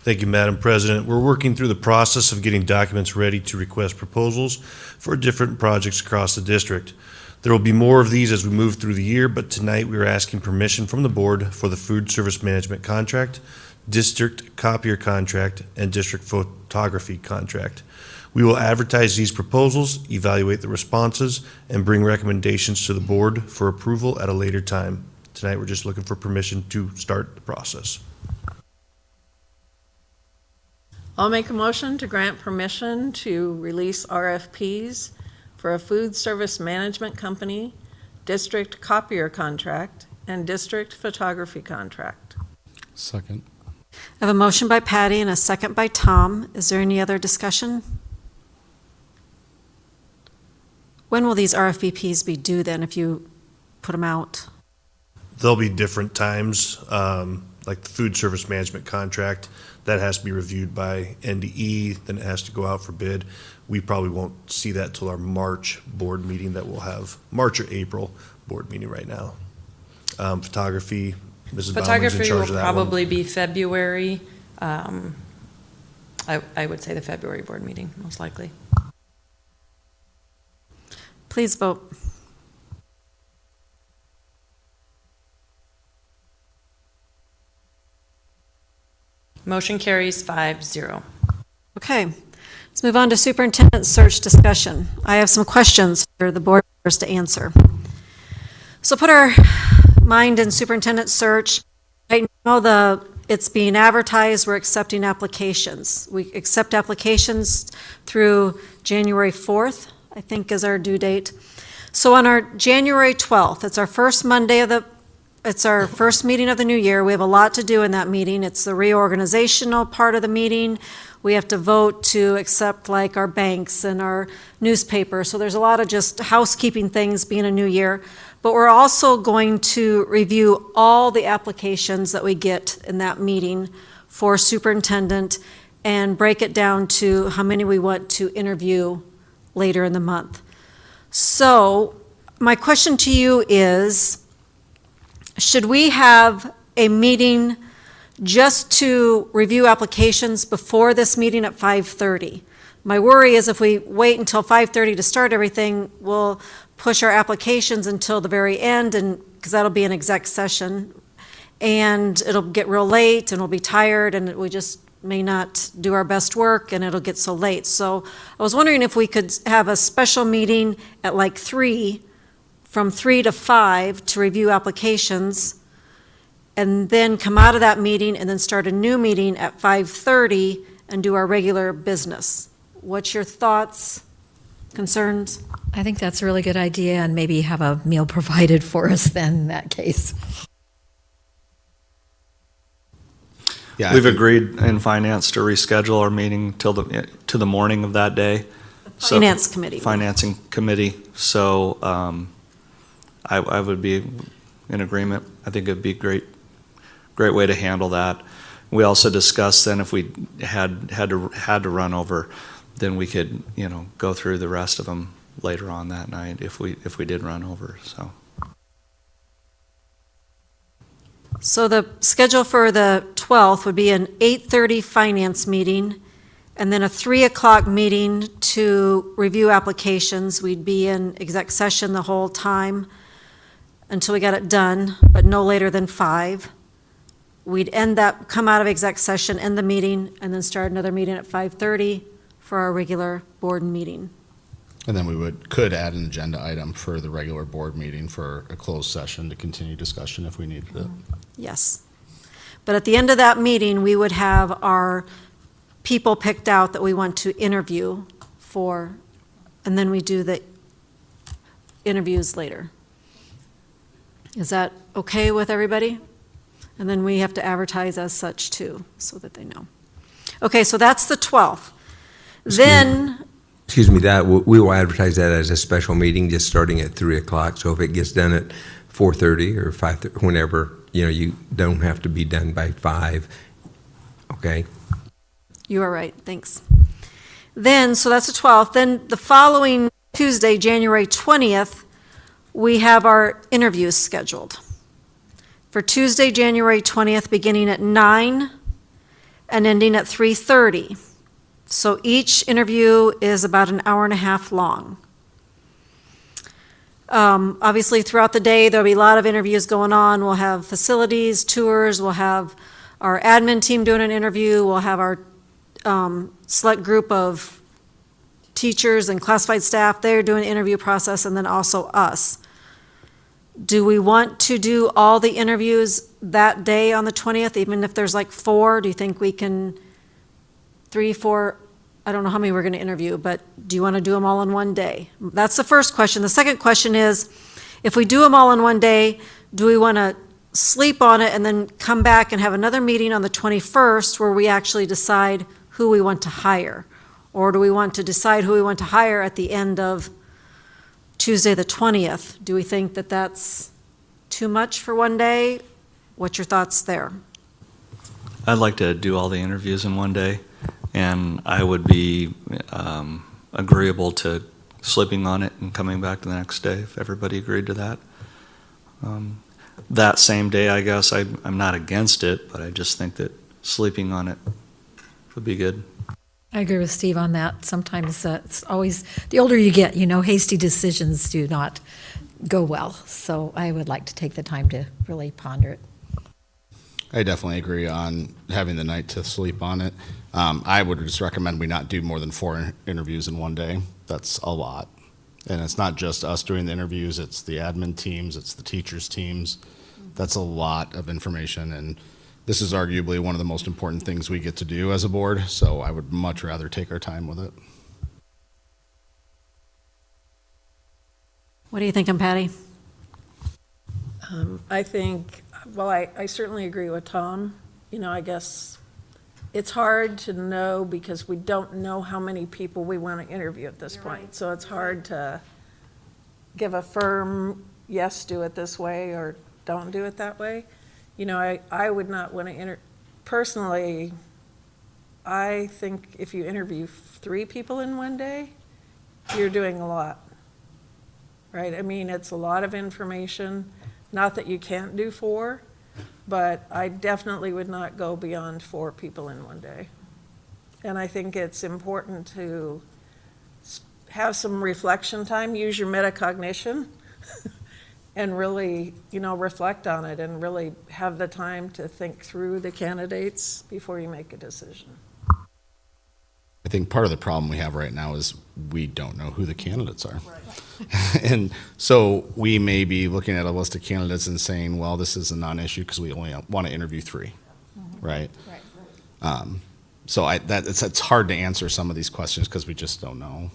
Thank you, Madam President. We're working through the process of getting documents ready to request proposals for different projects across the district. There will be more of these as we move through the year, but tonight we are asking permission from the board for the food service management contract, district copier contract, and district photography contract. We will advertise these proposals, evaluate the responses, and bring recommendations to the board for approval at a later time. Tonight, we're just looking for permission to start the process. I'll make a motion to grant permission to release RFPs for a food service management company, district copier contract, and district photography contract. Second. I have a motion by Patty and a second by Tom. Is there any other discussion? When will these RFPs be due then, if you put them out? There'll be different times, like the food service management contract, that has to be reviewed by NDE, then it has to go out for bid. We probably won't see that till our March board meeting that we'll have, March or April board meeting right now. Photography, Mrs. Bauman's in Photography charge will of that one. probably be February. I would say the February board meeting, most likely. Please vote. Motion carries 5-0. Okay, let's move on to superintendent search discussion. I have some questions for the board members to answer. So put our mind in superintendent search. Right now it's being advertised, we're accepting applications. We accept applications through January 4th, I think is our due date. So on our January 12th, it's our first Monday it's our first meeting of the new year. We have a lot to do in that meeting. It's the reorganizational part of the meeting. We have to vote to accept like our banks and our newspaper. So there's a lot of just housekeeping things being a new year. But we're also going to review all the applications that we get in that meeting for superintendent and break it down to how many we want to interview later in the month. So my question to you is, should we have a meeting just to review applications before this meeting at 5:30? My worry is if we wait until 5:30 to start everything, we'll push our applications until the very end, and because that'll be an exec session, and it'll get real late, and we'll be tired, and we just may not do our best work, and it'll get so late. So I was wondering if we could have a special meeting at like 3, from 3 to 5 to review applications, and then come out of that meeting and then start a new meeting at 5:30 and do our regular business. What's your thoughts concerns? I think that's a really good idea, and maybe have a meal provided for us then in that case. Yeah, I We've think- agreed in finance to reschedule our meeting to the morning of that day. So- Finance committee. Financing committee. So I would be in agreement. I think it'd be a great way to handle that. We also discussed then if we had to run over, then we could, go through the rest of them later on that night if we did run over, so. So the schedule for the 12th would be an 8:30 finance meeting, and then a 3 o'clock meeting to review applications. We'd be in exec session the whole time until we got it done, but no later than 5. We'd come out of exec session, end the meeting, and then start another meeting at 5:30 for our regular board meeting. And then we could add an agenda item for the regular board meeting for a closed session to continue discussion if we needed it. Yes. But at the end of that meeting, we would have our people picked out that we want to interview for, and then we do the interviews later. Is that okay with everybody? And then we have to advertise as such too, so that they know. Okay, so that's the 12th. Then, Excuse me, we will advertise that as a special meeting, just starting at 3 o'clock. So if it gets done at 4:30 or 5:30, whenever, you don't have to be done by 5, okay? you are right, thanks. Then, so that's the 12th. Then the following Tuesday, January 20th, we have our interviews scheduled. For Tuesday, January 20th, beginning at 9 and ending at 3:30. So each interview is about an hour and a half long. Obviously, throughout the day, there'll be a lot of interviews going on. We'll have facilities, tours, we'll have our admin team doing an interview, we'll have our select group of teachers and classified staff, they're doing the interview process, and then also us. Do we want to do all the interviews that day on the 20th, even if there's like 4? Do you think we can 3, 4, I don't know how many we're going to interview, but do you want to do them all in one day? That's the first question. The second question is, if we do them all in one day, do we want to sleep on it and then come back and have another meeting on the 21st where we actually decide who we want to hire? Or do we want to decide who we want to hire at the end of Tuesday the 20th? Do we think that that's too much for one day? What's your thoughts there? I'd like to do all the interviews in one day, and I would be agreeable to sleeping on it and coming back the next day if everybody agreed to that. That same day, I guess, I'm not against it, but I just think that sleeping on it would be good. I agree with Steve on that. Sometimes it's always, the older you get, hasty decisions do not go well. So I would like to take the time to really ponder it. I definitely agree on having the night to sleep on it. I would just recommend we not do more than 4 interviews in one day. That's a lot. And it's not just us doing the interviews, it's the admin teams, it's the teachers' teams. That's a lot of information, and this is arguably one of the most important things we get to do as a board, so I would much rather take our time with it. What are you thinking, Patty? I think, well, I certainly agree with Tom. I guess it's hard to know because we don't know how many people we want to interview at this point. So it's hard to give a firm, yes, do it this way, or don't do it that way. I would not want to personally, I think if you interview 3 people in one day, you're doing a lot, right? I mean, it's a lot of information. Not that you can't do 4, but I definitely would not go beyond 4 people in one day. And I think it's important to have some reflection time, use your metacognition, and really, reflect on it and really have the time to think through the candidates before you make a decision. I think part of the problem we have right now is we don't know who the candidates are. Right. And so we may be looking at a list of candidates and saying, well, this is a non-issue because we only want to interview 3, right? So it's hard to answer some of these questions because we just don't know.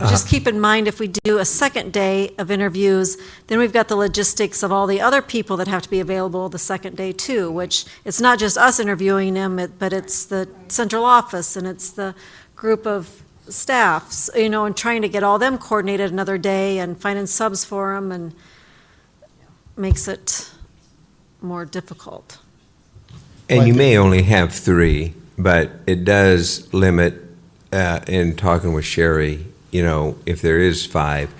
Just keep in mind, if we do a second day of interviews, then we've got the logistics of all the other people that have to be available the second day too, which it's not just us interviewing them, but it's the central office and it's the group of staffs, you know, and trying to get all them coordinated another day and finding subs for them and makes it more difficult. And you may only have 3, but it does limit, in talking with Sherry, you know, if there is 5,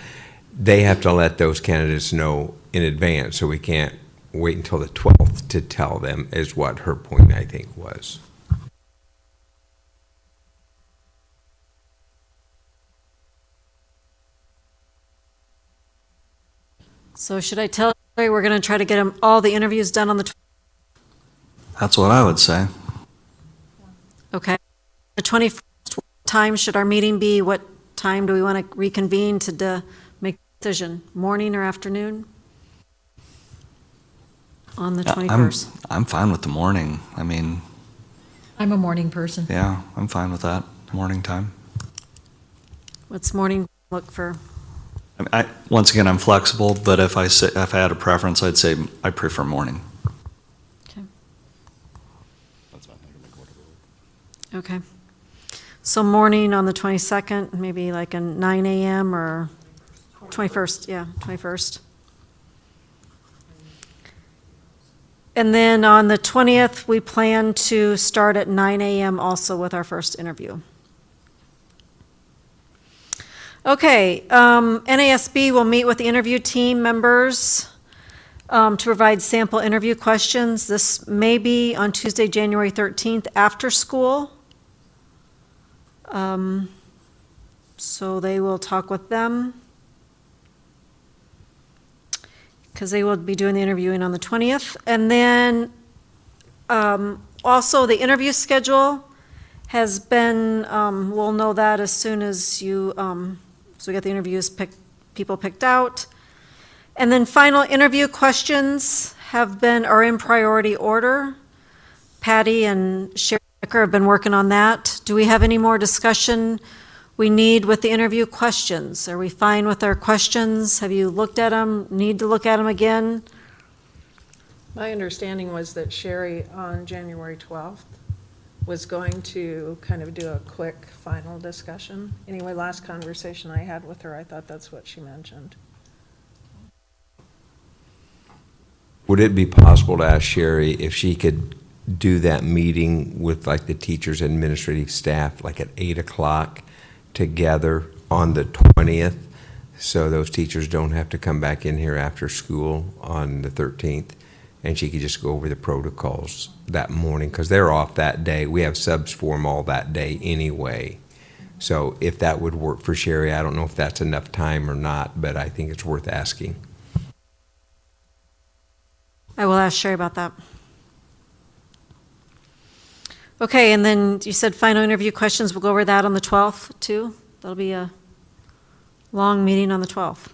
they have to let those candidates know in advance, so we can't wait until the 12th to tell them, is what her point, I think, was. So should I tell Larry we're going to try to get them all the interviews done on the That's what I would say. Okay. The 21st, what time should our meeting be? What time do we want to reconvene to make a decision? Morning or afternoon? On the 21st. I'm fine with the morning. I mean, I'm a morning person. yeah, I'm fine with that, morning time. What's morning look for? Once again, I'm flexible, but if I had a preference, I'd say I prefer morning. Okay. So morning on the 22nd, maybe like a 9 a.m. or 21st, yeah, 21st. And then on the 20th, we plan to start at 9 a.m. also with our first interview. Okay, NASB will meet with the interview team members to provide sample interview questions. This may be on Tuesday, January 13th, after school. So they will talk with them because they will be doing the interviewing on the 20th. And then also the interview schedule has been, we'll know that as soon as you, so we get the interviews people picked out. And then final interview questions are in priority order. Patty and Sherry have been working on that. Do we have any more discussion we need with the interview questions? Are we fine with our questions? Have you looked at them? Need to look at them again? My understanding was that Sherry on January 12th was going to kind of do a quick final discussion. Anyway, last conversation I had with her, I thought that's what she mentioned. Would it be possible to ask Sherry if she could do that meeting with like the teachers and administrative staff, like at 8 o'clock together on the 20th? So those teachers don't have to come back in here after school on the 13th. And she could just go over the protocols that morning because they're off that day. We have subs for them all that day anyway. So if that would work for Sherry, I don't know if that's enough time or not, but I think it's worth asking. I will ask Sherry about that. Okay, and then you said final interview questions. We'll go over that on the 12th too. That'll be a long meeting on the 12th.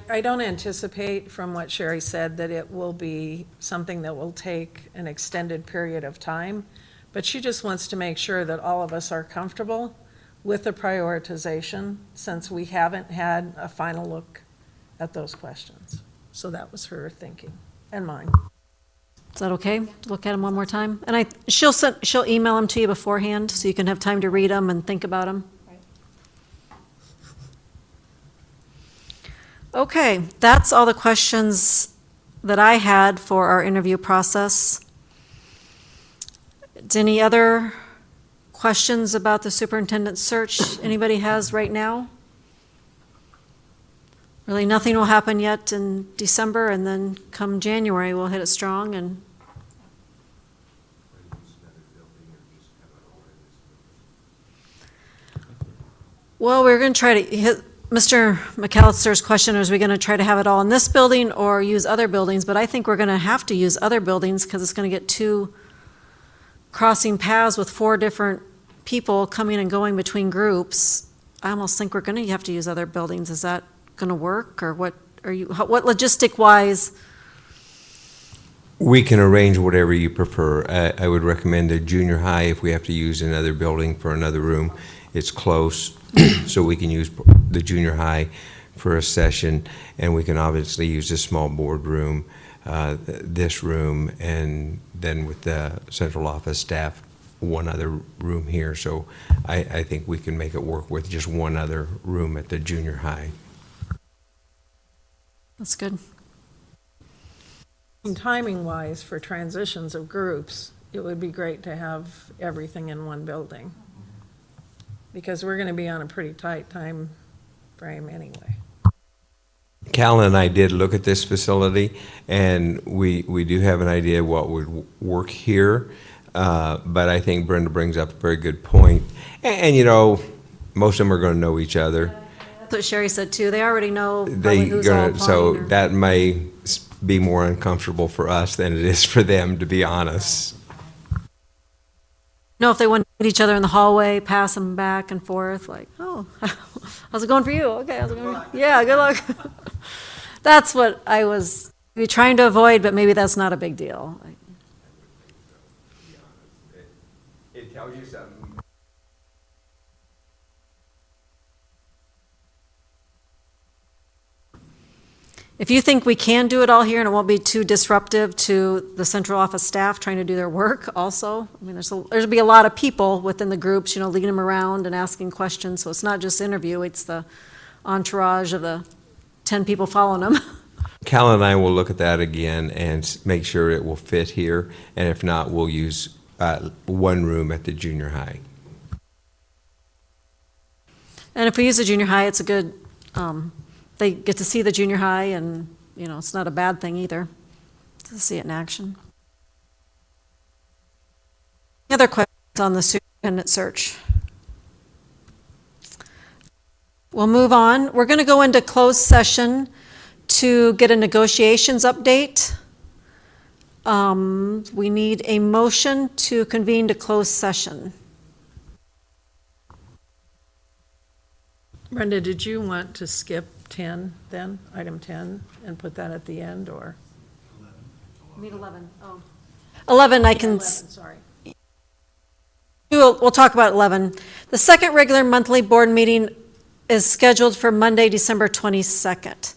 I don't anticipate from what Sherry said that it will be something that will take an extended period of time, but she just wants to make sure that all of us are comfortable with the prioritization since we haven't had a final look at those questions. So that was her thinking and mine. Is that okay? Look at them one more time? And she'll email them to you beforehand so you can have time to read them and think about them. Okay, that's all the questions that I had for our interview process. Any other questions about the superintendent search anybody has right now? Really, nothing will happen yet in December, and then come January, we'll hit it strong. And well, we're going to try to hit Mr. McAllister's question, is we going to try to have it all in this building or use other buildings? But I think we're going to have to use other buildings because it's going to get too crossing paths with 4 different people coming and going between groups. I almost think we're going to have to use other buildings. Is that going to work, or what logistic wise We can arrange whatever you prefer. I would recommend the junior high if we have to use another building for another room. It's close, so we can use the junior high for a session, and we can obviously use a small boardroom, this room, and then with the central office staff, one other room here. So I think we can make it work with just one other room at the junior high. That's good. Timing-wise, for transitions of groups, it would be great to have everything in one building, because we're going to be on a pretty tight time frame anyway. Cal and I did look at this facility, and we do have an idea what would work here, but I think Brenda brings up a very good point. And you know, most of them are going to know each other. That's what Sherry said too. They already know probably They who's all gonna, so applying. that may be more uncomfortable for us than it is for them, to be honest. Know if they want to meet each other in the hallway, pass them back and forth, like, oh, how's it going for you? Okay, how's it going for you? Yeah, good luck. That's what I was trying to avoid, but maybe that's not a big deal. It tells you something. If you think we can do it all here and it won't be too disruptive to the central office staff trying to do their work also, I mean, there's be a lot of people within the groups, you know, leading them around and asking questions, so it's not just interview, it's the entourage of the 10 people following them. Cal and I will look at that again and make sure it will fit here, and if not, we'll use one room at the junior high. And if we use the junior high, it's a good, they get to see the junior high, and, you know, it's not a bad thing either to see it in action. Any other questions on the superintendent search? We'll move on. We're going to go into closed session to get a negotiations update. We need a motion to convene to closed session. Brenda, did you want to skip 10 then, item 10, and put that at the end, or? Meet 11, oh. 11, I can. 11, sorry. We'll talk about 11. The second regular monthly board meeting is scheduled for Monday, December 22nd.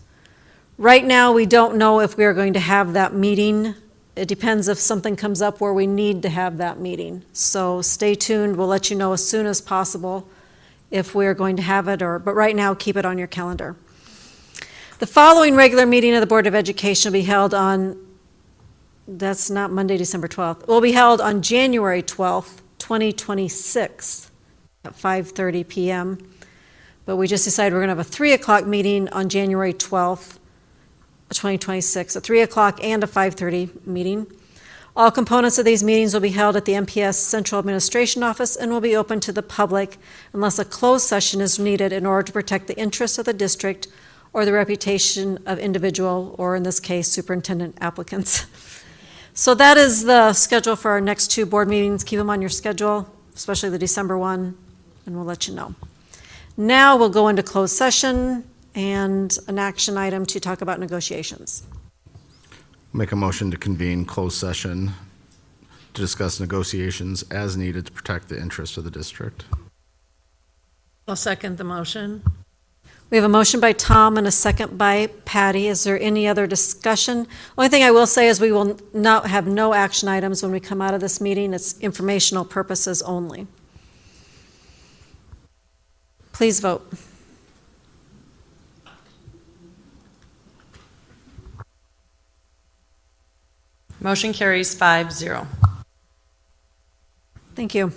Right now, we don't know if we are going to have that meeting. It depends if something comes up where we need to have that meeting. So stay tuned. We'll let you know as soon as possible if we're going to have it, but right now, keep it on your calendar. The following regular meeting of the Board of Education will be held on, that's not Monday, December 12th, will be held on January 12th, 2026 at 5:30 p.m. But we just decided we're going to have a 3 o'clock meeting on January 12th, 2026, a 3 o'clock and a 5:30 meeting. All components of these meetings will be held at the MPS Central Administration Office and will be open to the public unless a closed session is needed in order to protect the interests of the district or the reputation of individual, or in this case, superintendent applicants. So that is the schedule for our next 2 board meetings. Keep them on your schedule, especially the December one, and we'll let you know. Now we'll go into closed session and an action item to talk about negotiations. Make a motion to convene closed session to discuss negotiations as needed to protect the interests of the district. I'll second the motion. We have a motion by Tom and a second by Patty. Is there any other discussion? Only thing I will say is we will not have no action items when we come out of this meeting. It's informational purposes only. Please vote. Motion carries 5-0. Thank you.